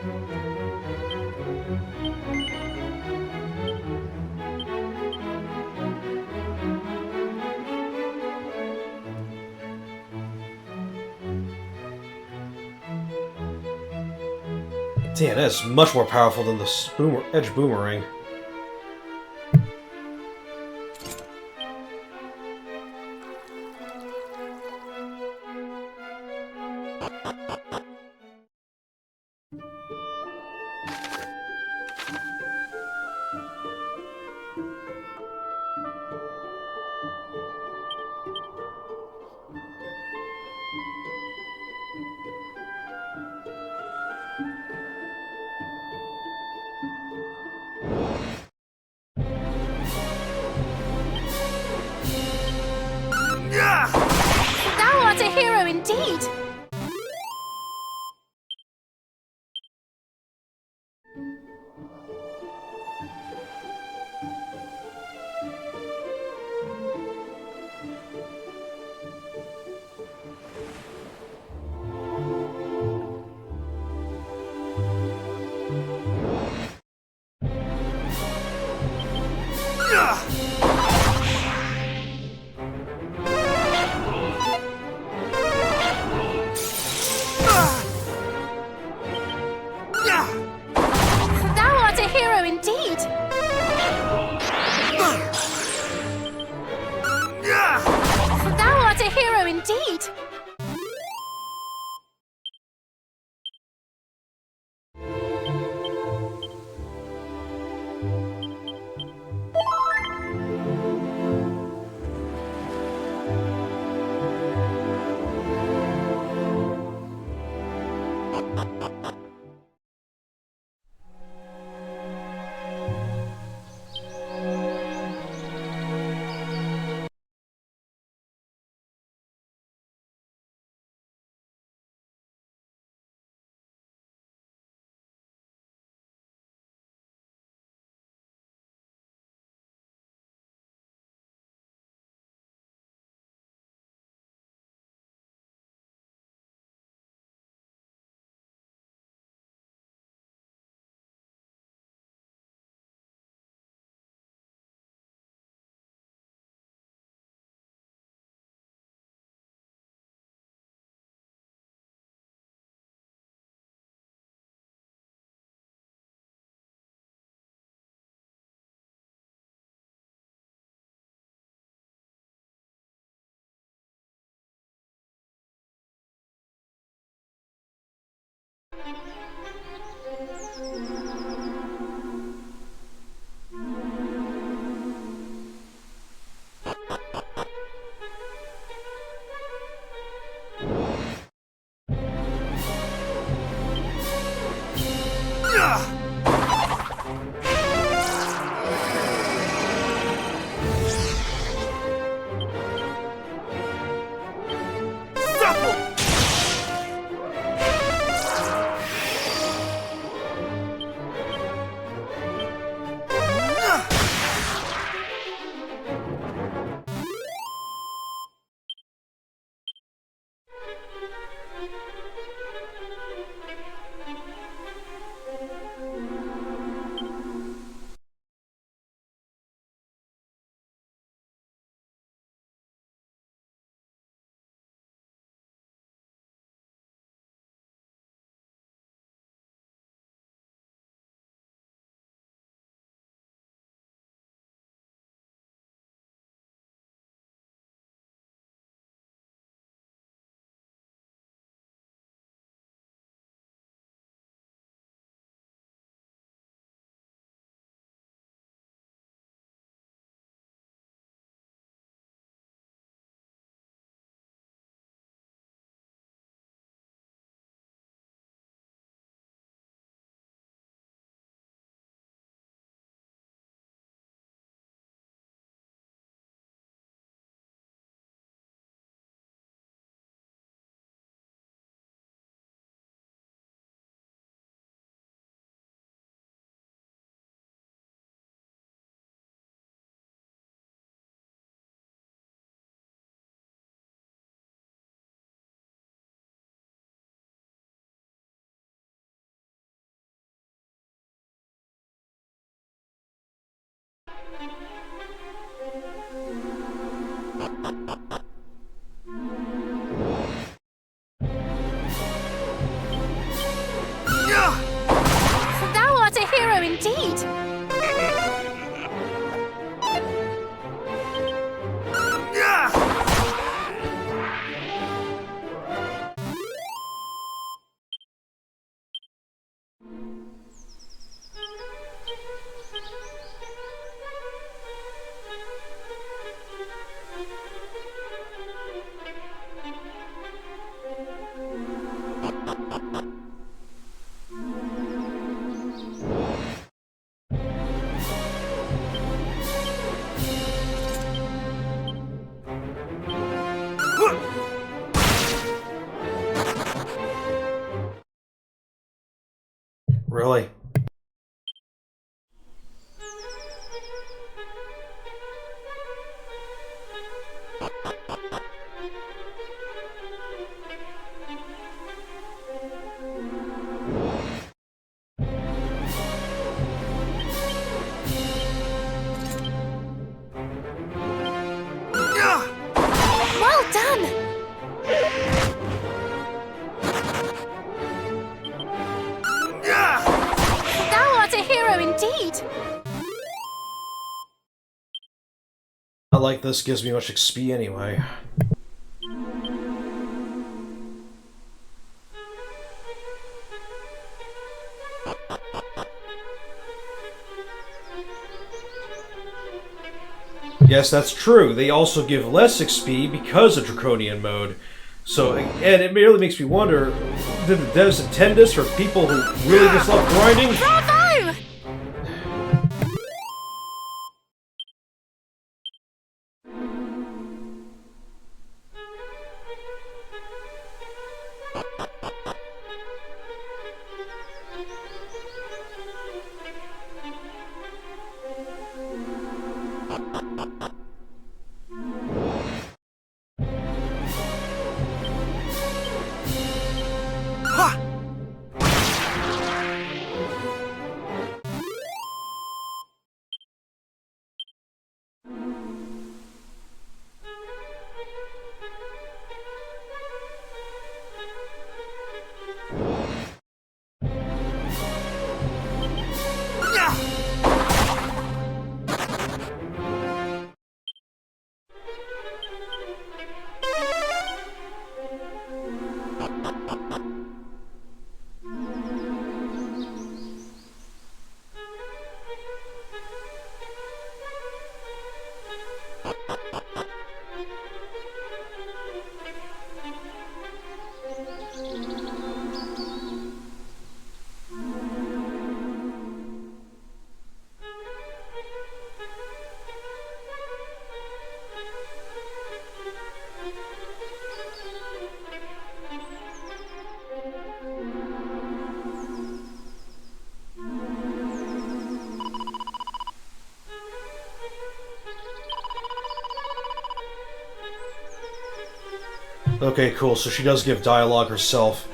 Damn, that's much more powerful than the edge boomerang. Thou art a hero indeed! Thou art a hero indeed! Thou art a hero indeed! Thou art a hero indeed! Really? Well done! Thou art a hero indeed! Not like this gives me much XP anyway. Yes, that's true. They also give less XP because of Draconian mode. So, and it really makes me wonder, did the devs intend this for people who really just love grinding? Bravo! Okay, cool. So she does give dialogue herself.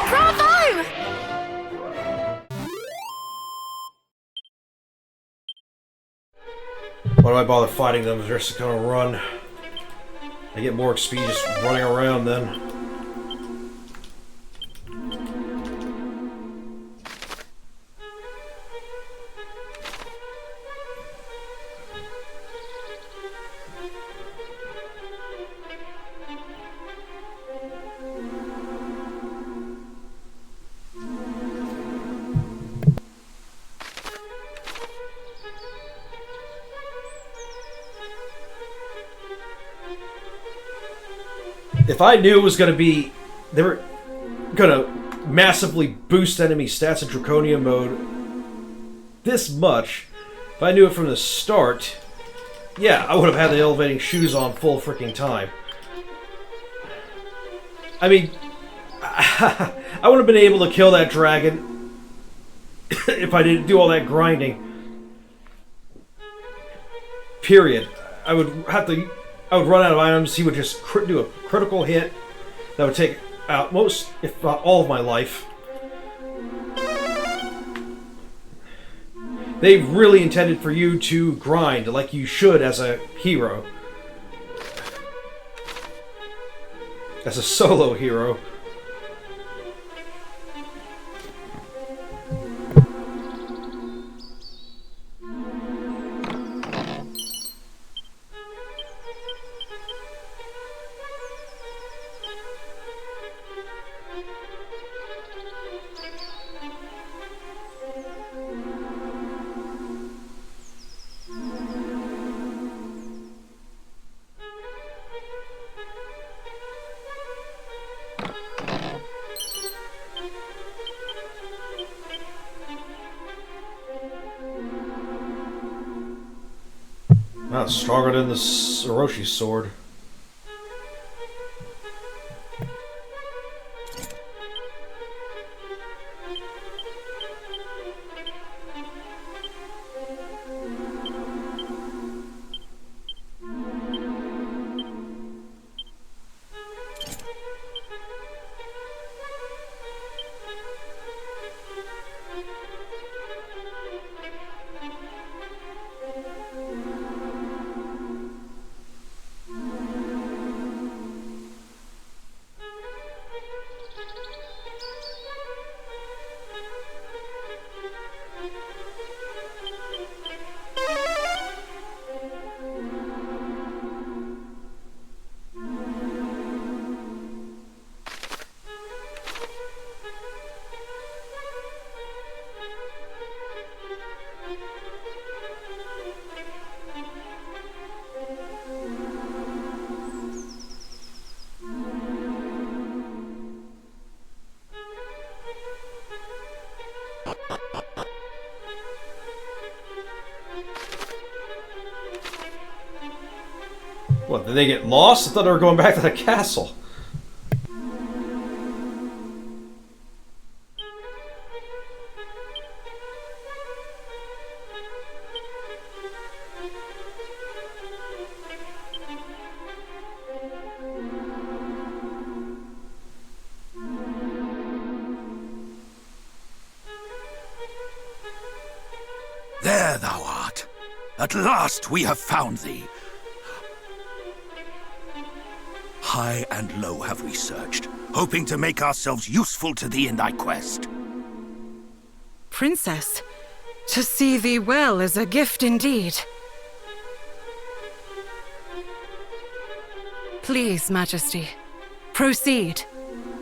Bravo! Why do I bother fighting them? They're just gonna run. I get more XP just running around then. If I knew it was going to be... They were going to massively boost enemy stats in Draconian mode this much, if I knew it from the start, yeah, I would have had the elevating shoes on full freaking time. I mean, I would have been able to kill that dragon if I didn't do all that grinding. Period. I would run out of items. He would just do a critical hit that would take out most, if not all, of my life. They really intended for you to grind like you should as a hero. As a solo hero. Not stronger than the Orochi sword. What, did they get lost? I thought they were going back to the castle. There thou art. At last we have found thee. High and low have we searched, hoping to make ourselves useful to thee in thy quest. Princess, to see thee well is a gift indeed. Please, Majesty, proceed,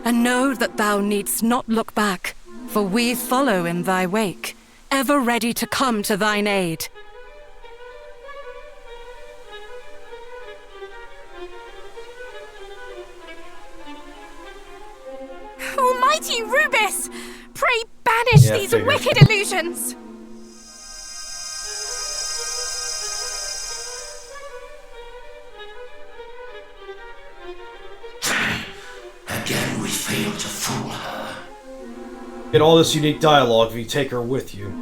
and know that thou needst not look back, for we follow in thy wake, ever ready to come to thine aid. Almighty Rubis! Pray banish these wicked illusions! Again we fail to fool her. Get all this unique dialogue if you take her with you.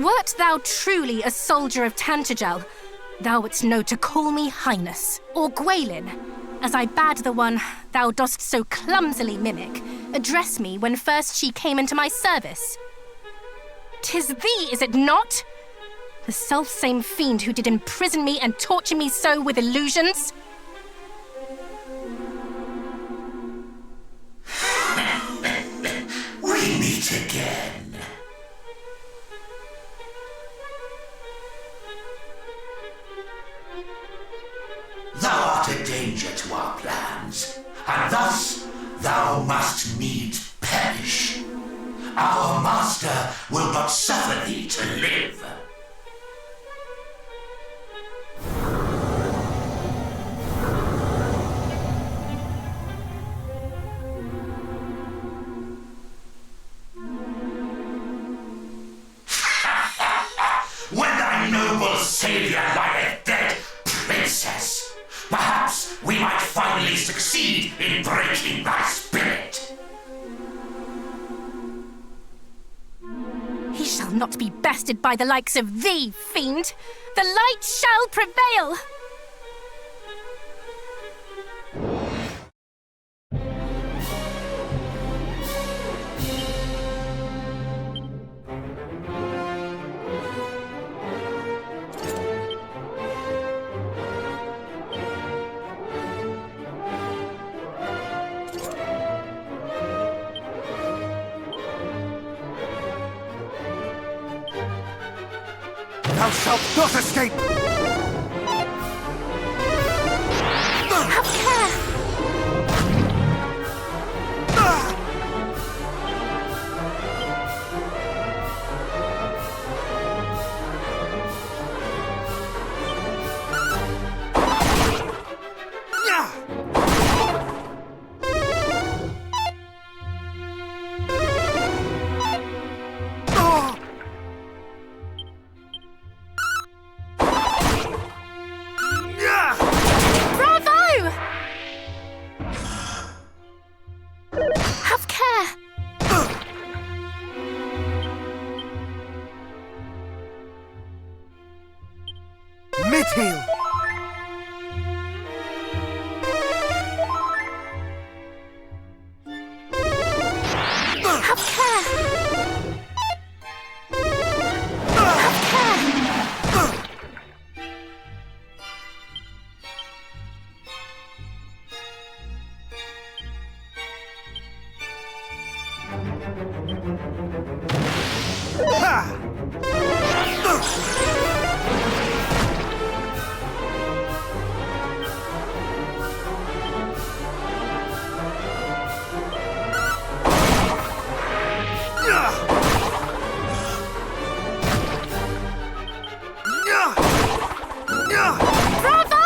Wert thou truly a soldier of Tantagel, thou wouldst know to call me Highness, or Gwaelin, as I bade the one thou dost so clumsily mimic address me when first she came into my service. 'Tis thee, is it not? The self-same fiend who did imprison me and torture me so with illusions? We meet again. Thou art a danger to our plans, and thus thou must needs perish. Our master will not suffer thee to live. When thy noble savior lieth dead, princess, perhaps we might finally succeed in breaking thy spirit. He shall not be bested by the likes of thee, fiend! The light shall prevail! Thou shalt not escape! Have care! Bravo! Have care! Midhill! Have care! Have care! Bravo!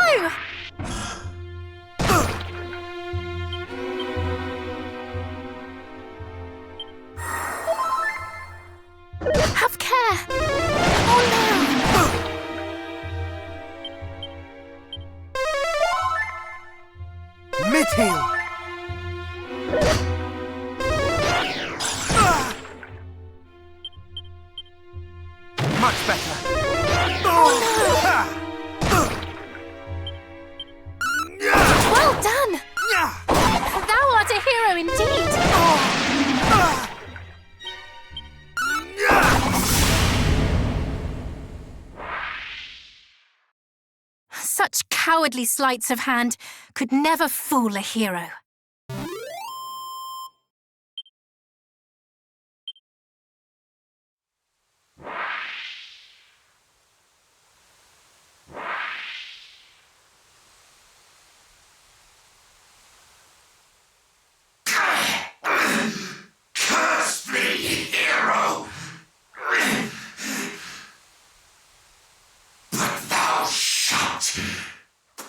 Have care! Oh no! Midhill! Much better. Well done! Thou art a hero indeed! Such cowardly sleights of hand could never fool a hero. Curse thee, hero! But thou shalt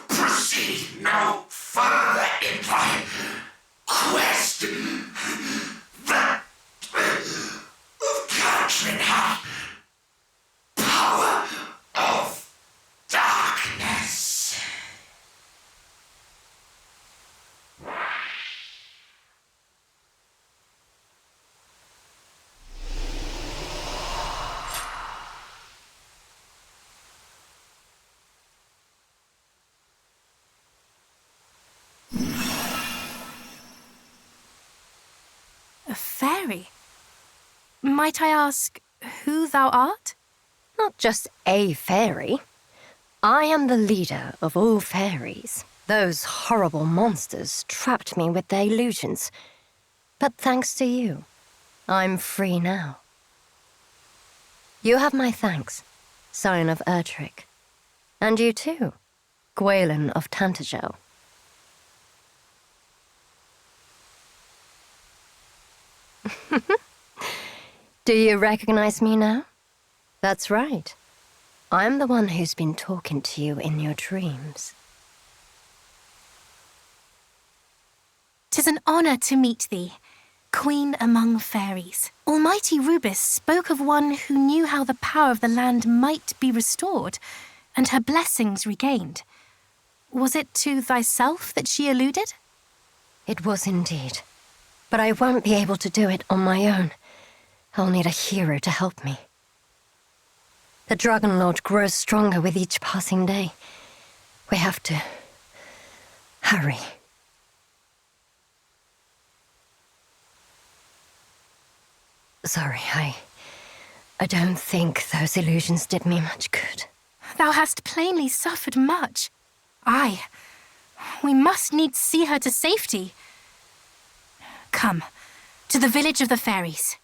proceed no further in thy A fairy? Might I ask who thou art? Not just a fairy. I am the leader of all fairies. Those horrible monsters trapped me with their illusions. But thanks to you, I'm free now. You have my thanks, Scion of Erdrick. And you too, Gwaelin of Tantagel. Do you recognize me now? That's right. I'm the one who's been talking to you in your dreams. 'Tis an honor to meet thee, Queen among fairies. Almighty Rubis spoke of one who knew how the power of the land might be restored, and her blessings regained. Was it to thyself that she alluded? It was indeed. But I won't be able to do it on my own. I'll need a hero to help me. The Dragon Lord grows stronger with each passing day. We have to hurry. Sorry, I don't think those illusions did me much good. Thou hast plainly suffered much. Aye, we must needs see her to safety. Come, to the village of the fairies.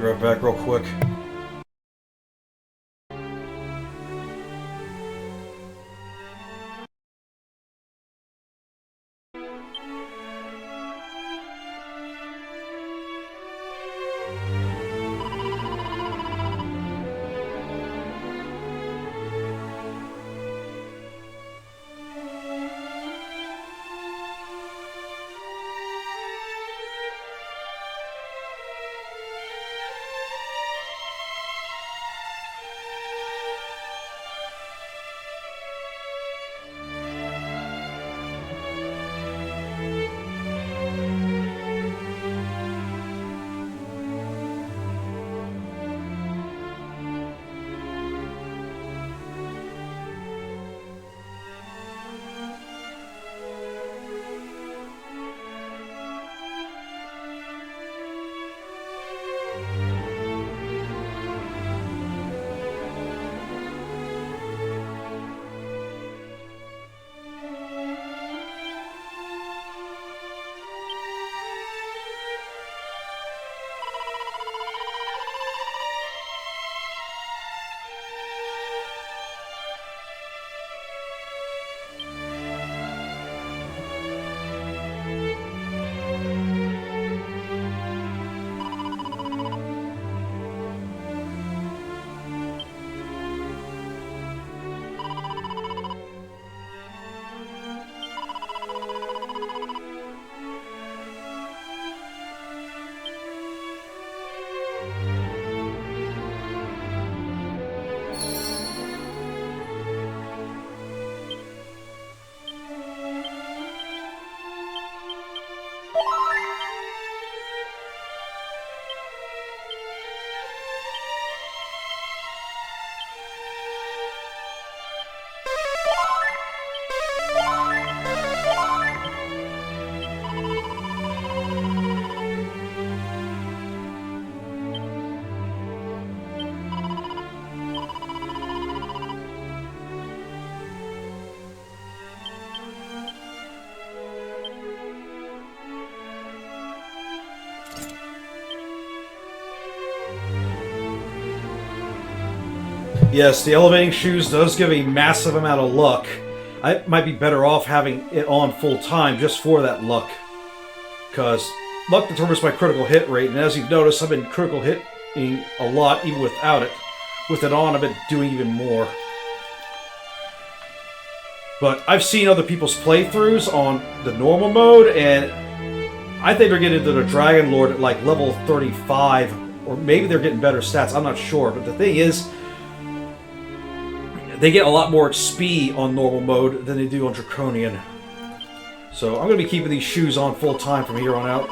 Be right back real quick. Yes, the elevating shoes does give a massive amount of luck. I might be better off having it on full time just for that luck. Because luck determines my critical hit rate, and as you've noticed, I've been critical hitting a lot even without it. With it on, I've been doing even more. But I've seen other people's playthroughs on the normal mode, and I think they're getting to the Dragon Lord at like level 35 or maybe they're getting better stats. I'm not sure, but the thing is, they get a lot more XP on normal mode than they do on Draconian. So I'm going to be keeping these shoes on full time from here on out.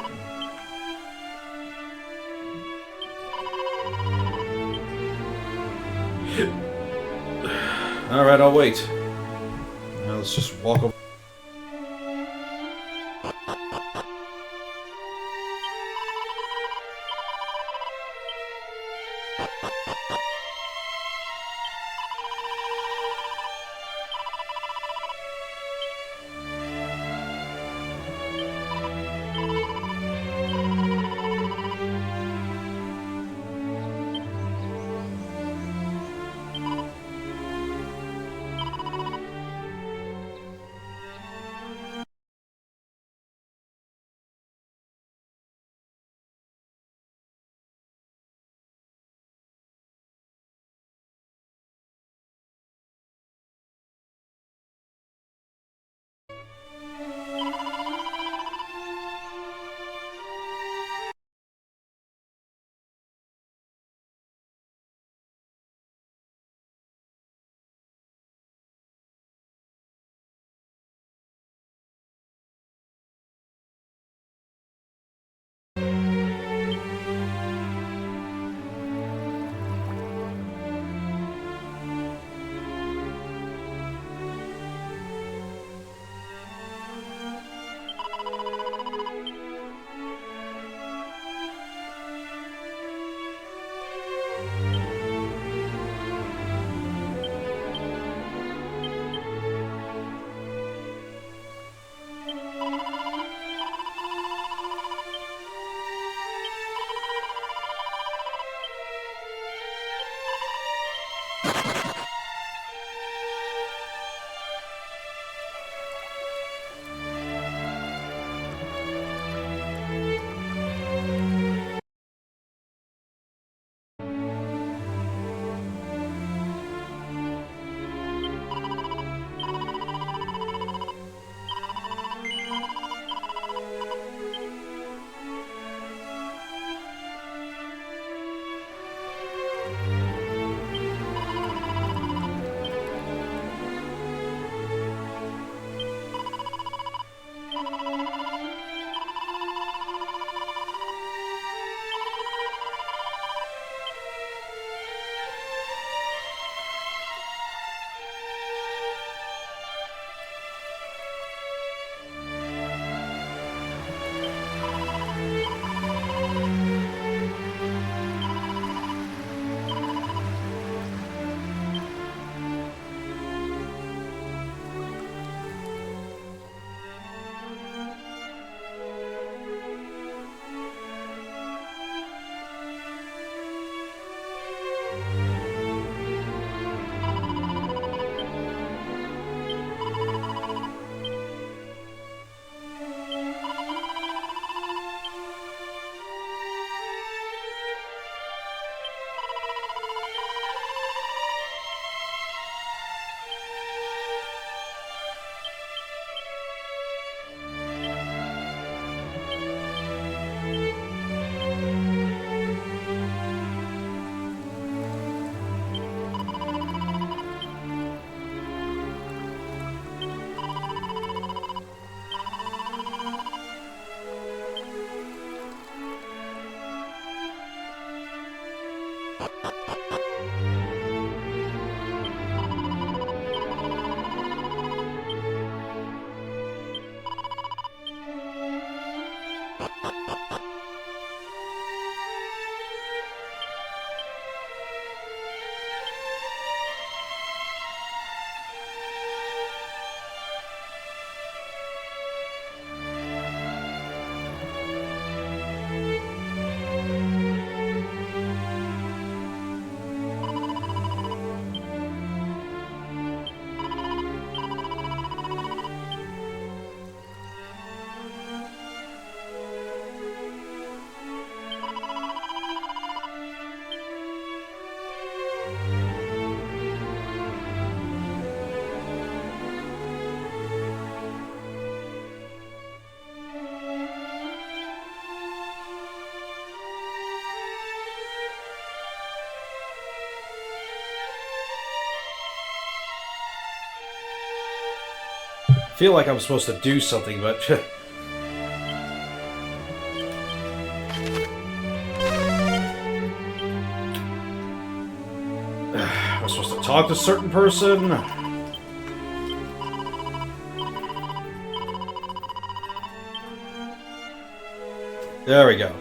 Alright, I'll wait. Now let's just walk over. feel like I'm supposed to do something, but... Am I supposed to talk to a certain person? There we go.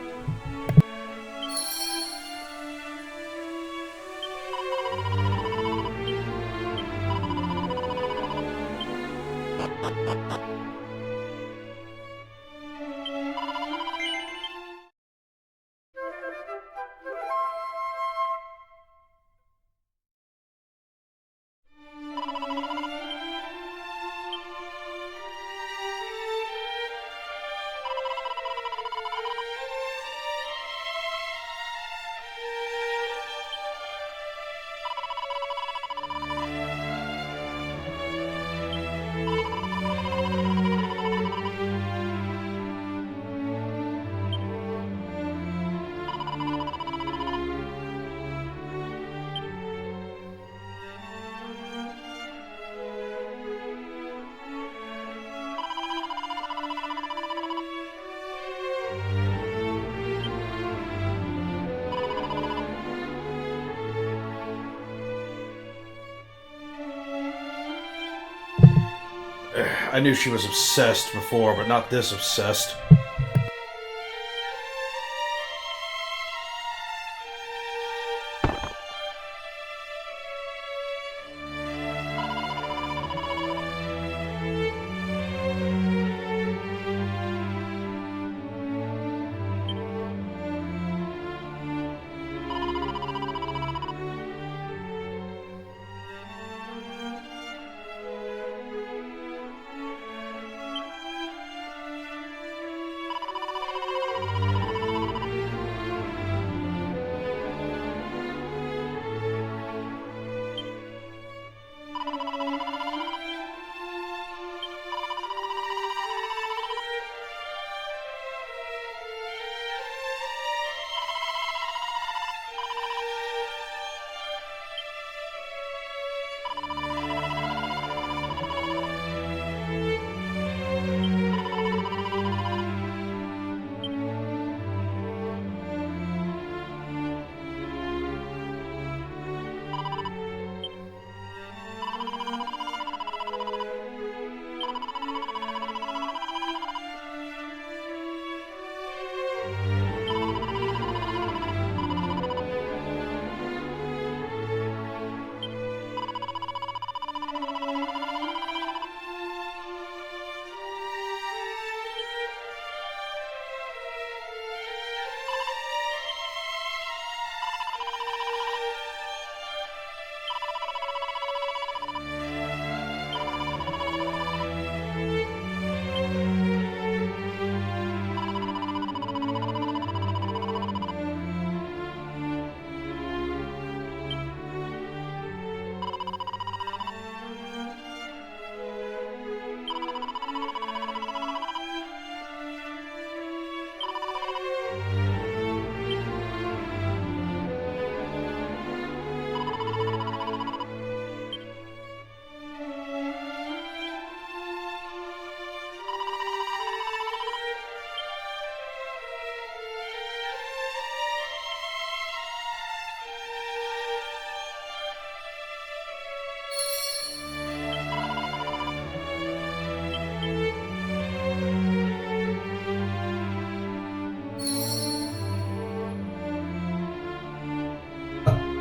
I knew she was obsessed before, but not this obsessed.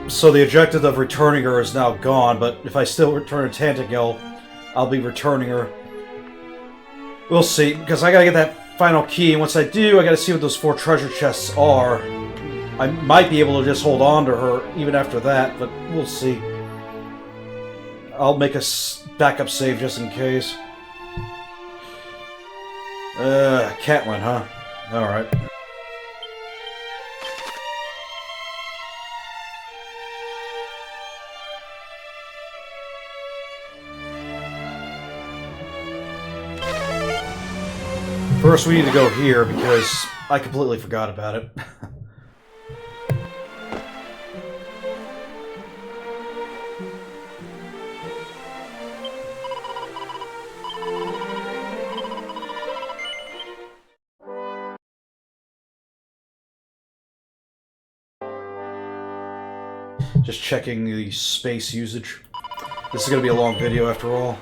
So the objective of returning her is now gone, but if I still return a Tantegel, I'll be returning her. We'll see, because I gotta get that final key, and once I do, I gotta see what those 4 treasure chests are. I might be able to just hold on to her even after that, but we'll see. I'll make a backup save just in case. Catelyn, huh? Alright. First, we need to go here, because I completely forgot about it. Just checking the space usage. This is going to be a long video after all.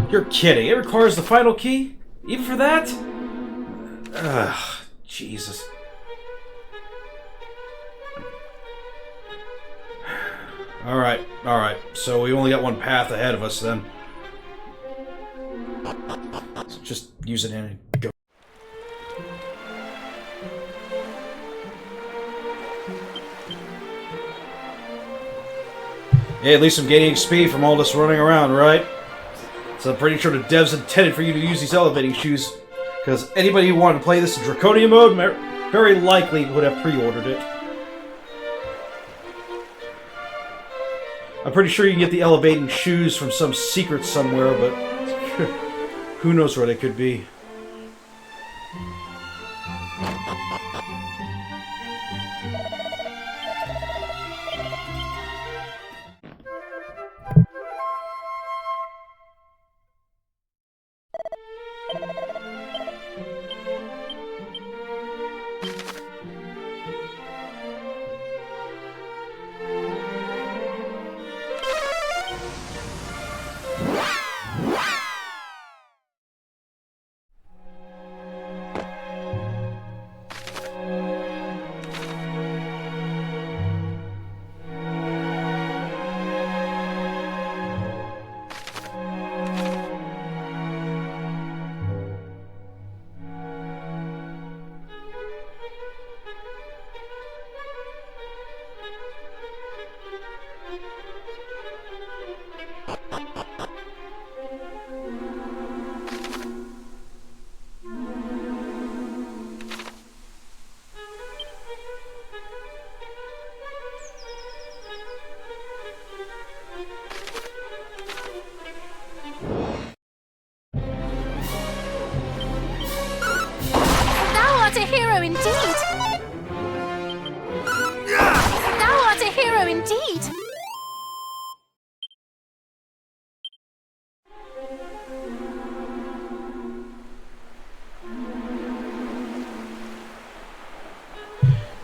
You're kidding. It requires the final key? Even for that? Ugh, Jesus. Alright, alright. So we only got one path ahead of us then. Let's just use it and go. Hey, at least I'm gaining XP from all this running around, right? So I'm pretty sure the devs intended for you to use these elevating shoes, because anybody who wanted to play this in Draconian mode very likely would have pre-ordered it. I'm pretty sure you can get the elevating shoes from some secret somewhere, but who knows where they could be.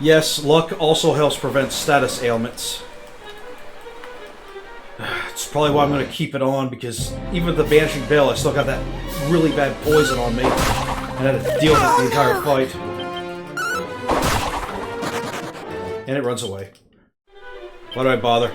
Yes, luck also helps prevent status ailments. It's probably why I'm going to keep it on, because even with the Banishing Bell, I still got that really bad poison on me. And I had to deal with it the entire fight. And it runs away. Why do I bother?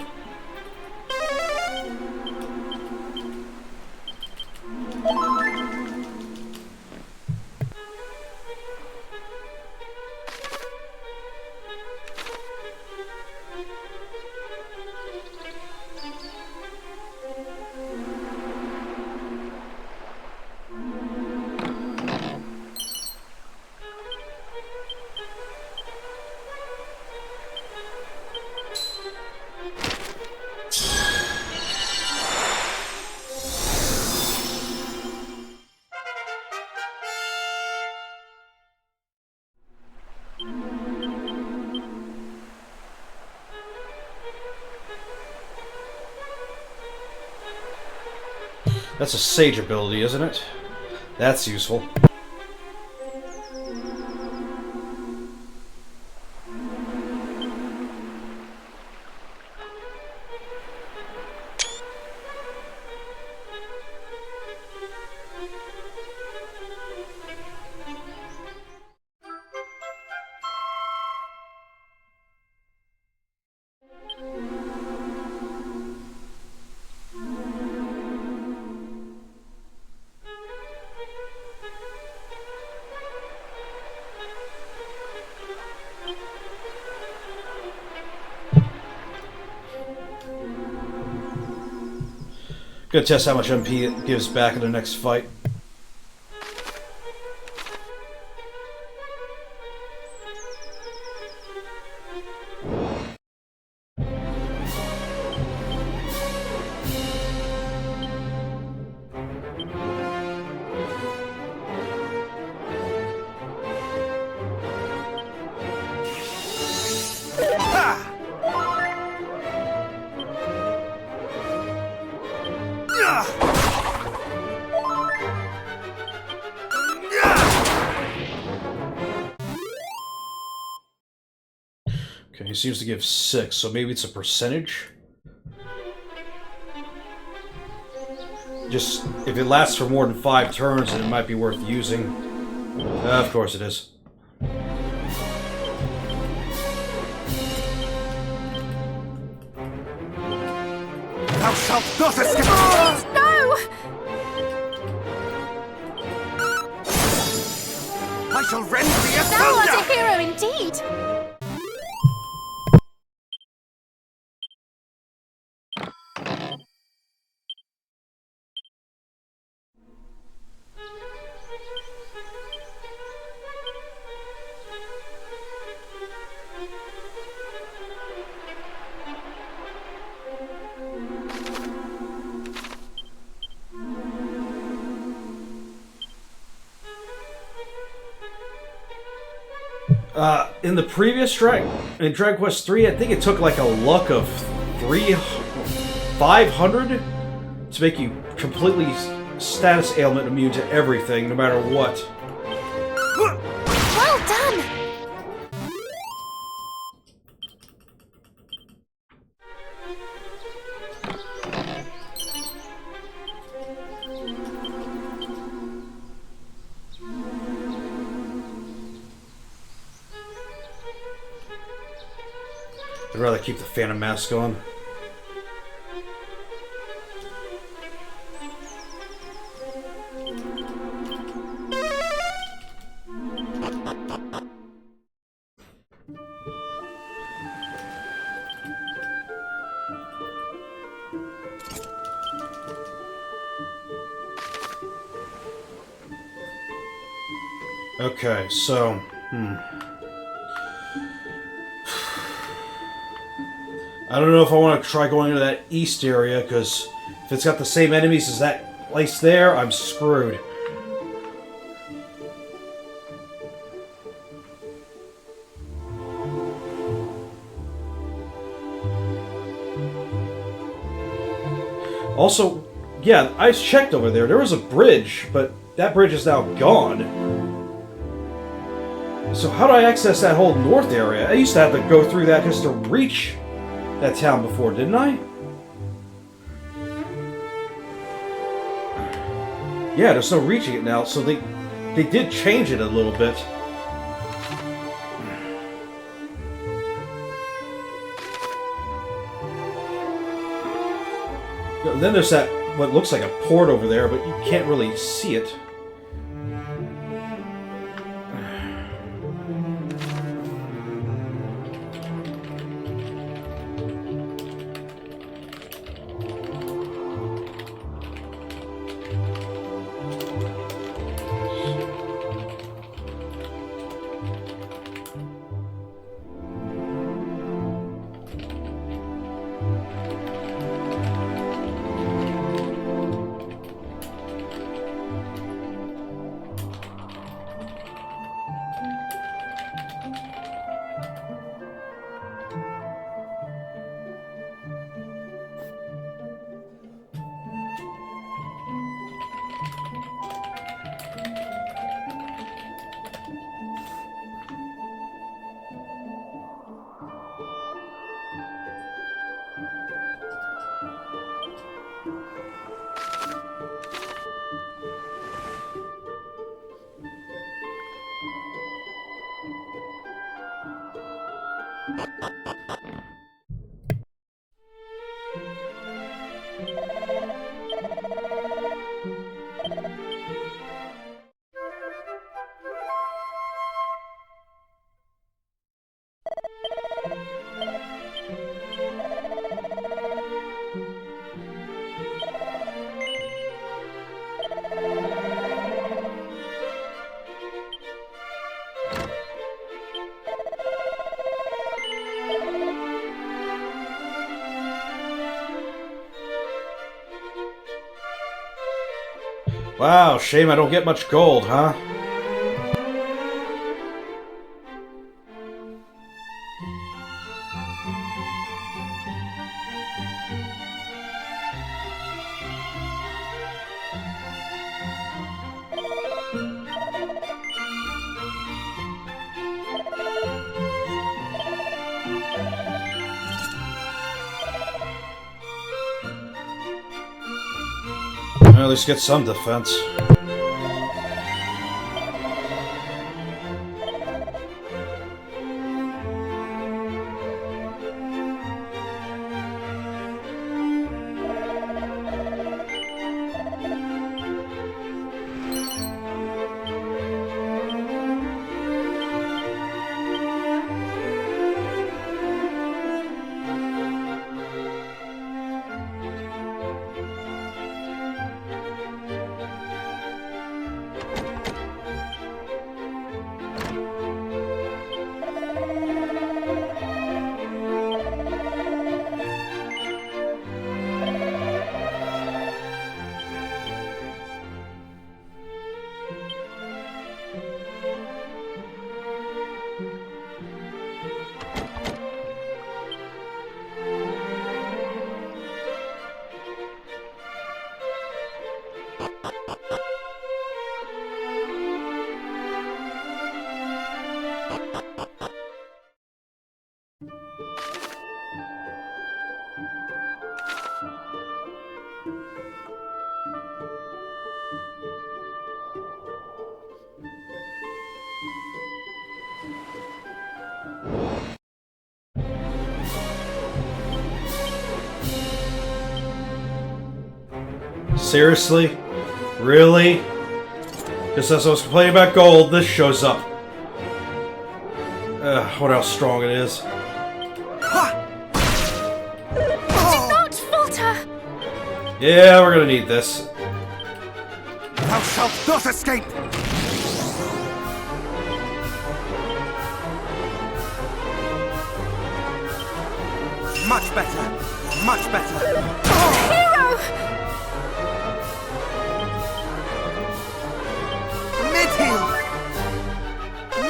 That's a sage ability, isn't it? That's useful. Gonna test how much MP it gives back in the next fight. Okay, he seems to give 6, so maybe it's a percentage? Just, if it lasts for more than 5 turns, then it might be worth using. Of course it is. Thou shalt not escape! No! I shall rend thee Thou art a asunder! hero indeed! In the previous in Dragon Quest 3, I think it took like a luck of 500 to make you completely status ailment immune to everything, no matter what. Well done! I'd rather keep the Phantom Mask on. Okay, so, I don't know if I want to try going into that east area, because if it's got the same enemies as that place there, I'm screwed. Also, yeah, I checked over there. There was a bridge, but that bridge is now gone. So how do I access that whole north area? I used to have to go through that just to reach that town before, didn't I? Yeah, there's no reaching it now, so they did change it a little bit. Then there's that, what looks like a port over there, but you can't really see it. Wow, shame I don't get much gold, huh? Well, at least get some defense. Seriously? Really? Just as I was complaining about gold, this shows up. What how strong it is. Do not falter! Yeah, we're gonna need this. Thou shalt not escape! Much better! Much better! Hero! Mid-heal!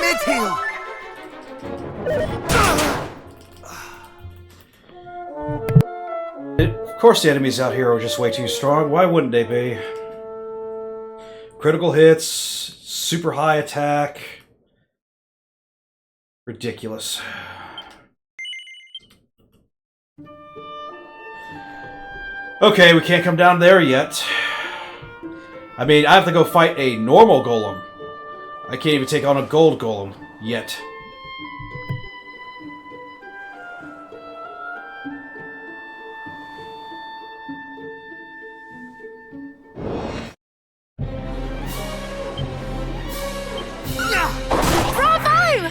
Mid-heal! Of course the enemies out here are just way too strong. Why wouldn't they be? Critical hits, super high attack. Ridiculous. Okay, we can't come down there yet. I mean, I have to go fight a normal golem. I can't even take on a gold golem yet. Bravo!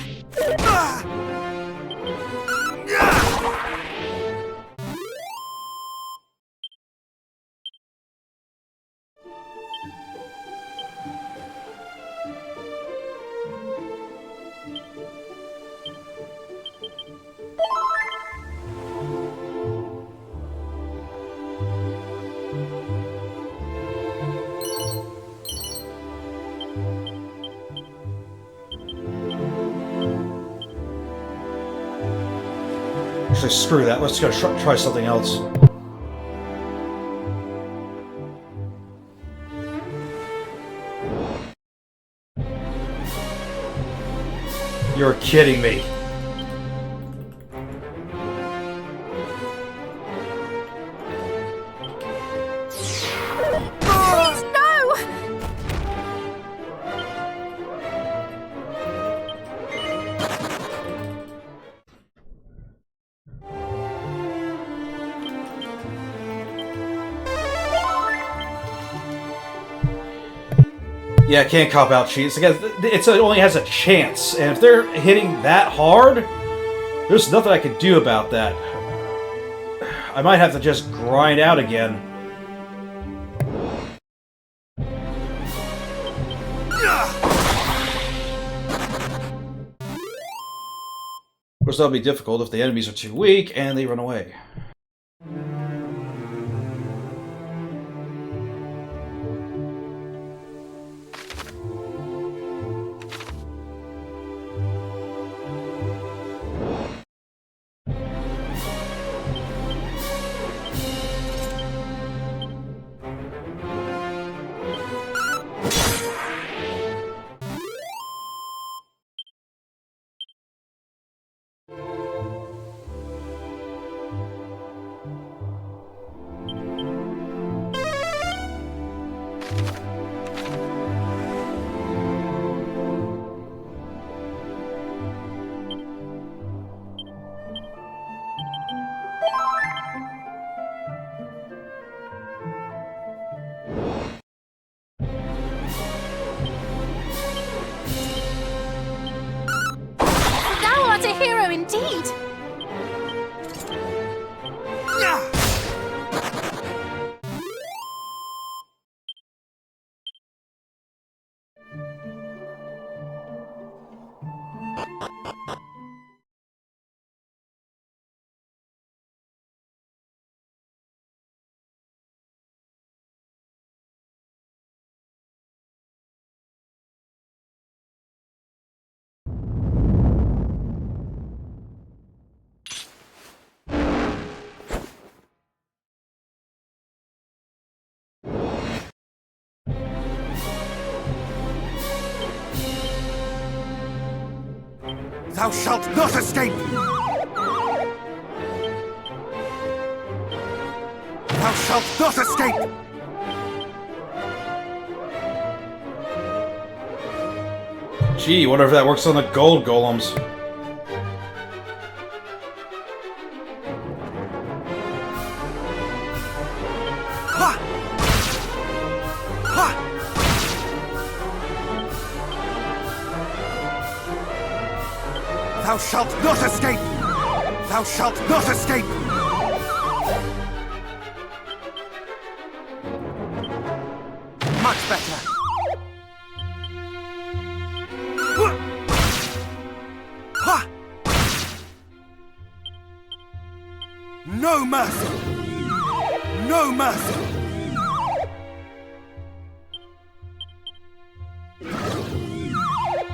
Actually, screw that. Let's go try something else. You're kidding me. Please, no! Yeah, it can't cop out cheats. Again, it only has a chance, and if they're hitting that hard, there's nothing I can do about that. I might have to just grind out again. Of course, that'll be difficult if the enemies are too weak and they run away. Indeed! Thou shalt not escape! Thou shalt not escape! Gee, wonder if that works on the gold golems. Ha! Ha! Thou shalt not escape! Thou shalt not escape! Much better! Ha! No mercy! No mercy!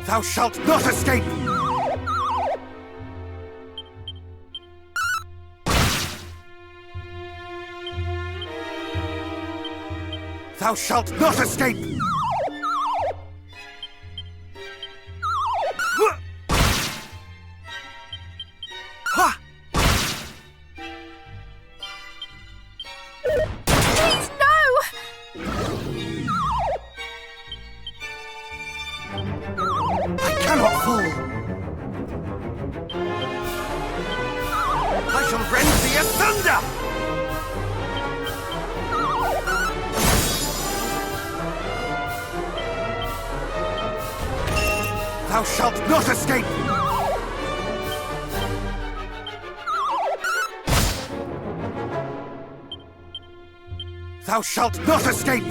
Thou shalt not escape! Thou shalt not escape! Ha! Please, no! I cannot fall! I shall rend thee asunder! Thou shalt not escape! Thou shalt not escape!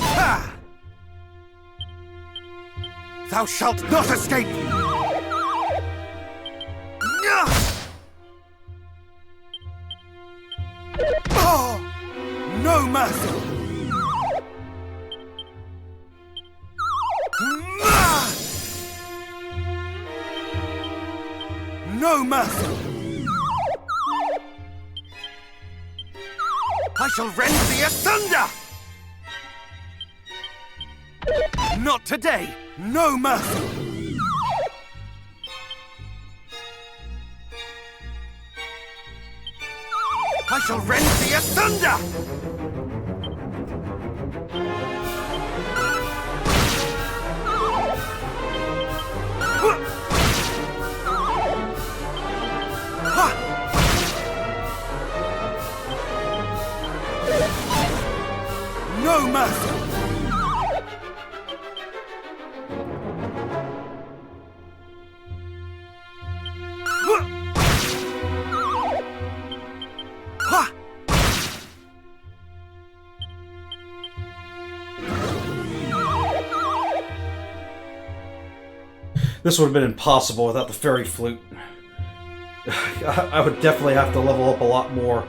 Ha! Thou shalt not escape! Oh! No mercy! No mercy! I shall rend thee asunder! Not today! No mercy! I shall rend thee asunder! This would have been impossible without the fairy flute. I would definitely have to level up a lot more.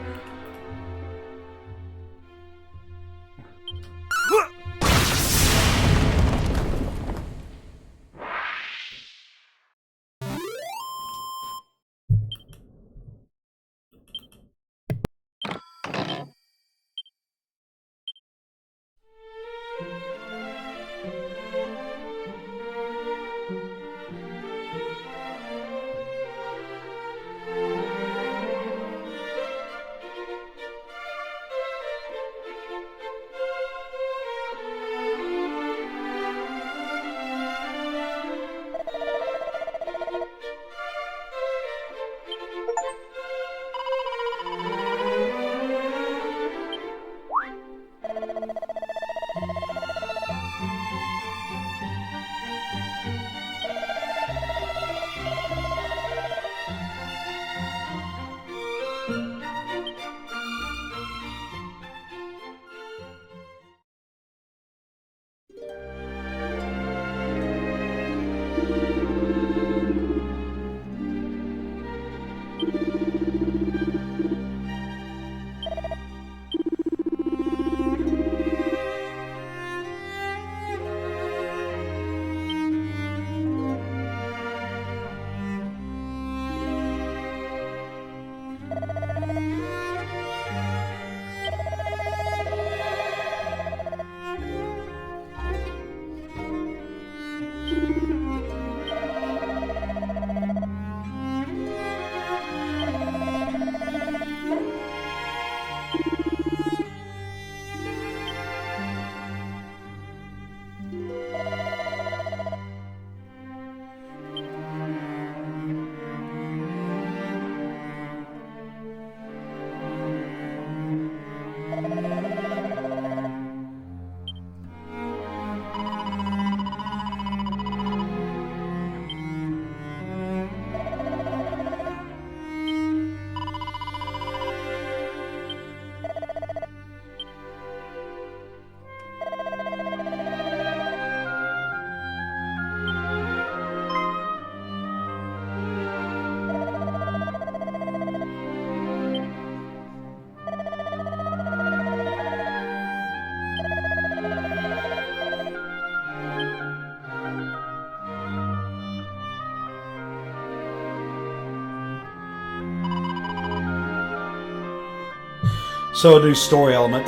So a new story element.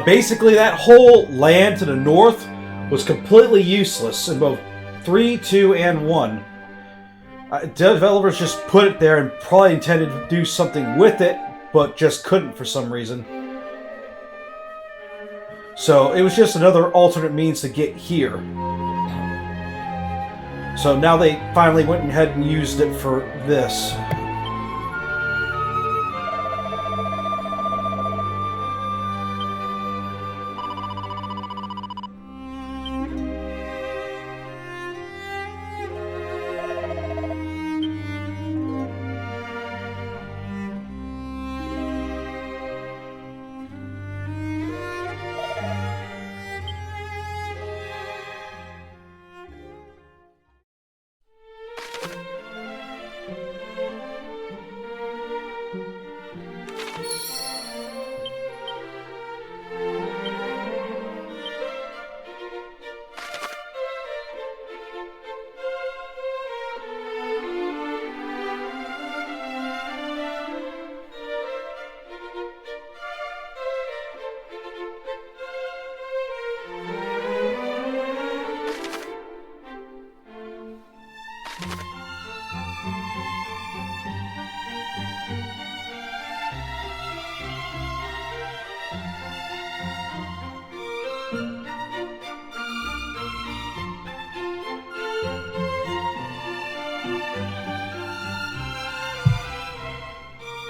Basically, that whole land to the north was completely useless in both 3, 2, and 1. Developers just put it there and probably intended to do something with it, but just couldn't for some reason. So it was just another alternate means to get here. So now they finally went ahead and used it for this.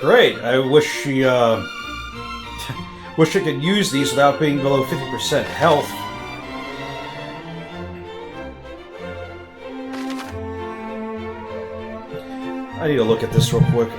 Great. I wish she, wish I could use these without being below 50% health. I need to look at this real quick.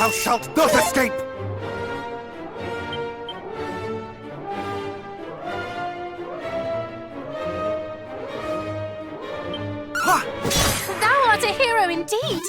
Thou shalt not escape! Thou art a hero indeed!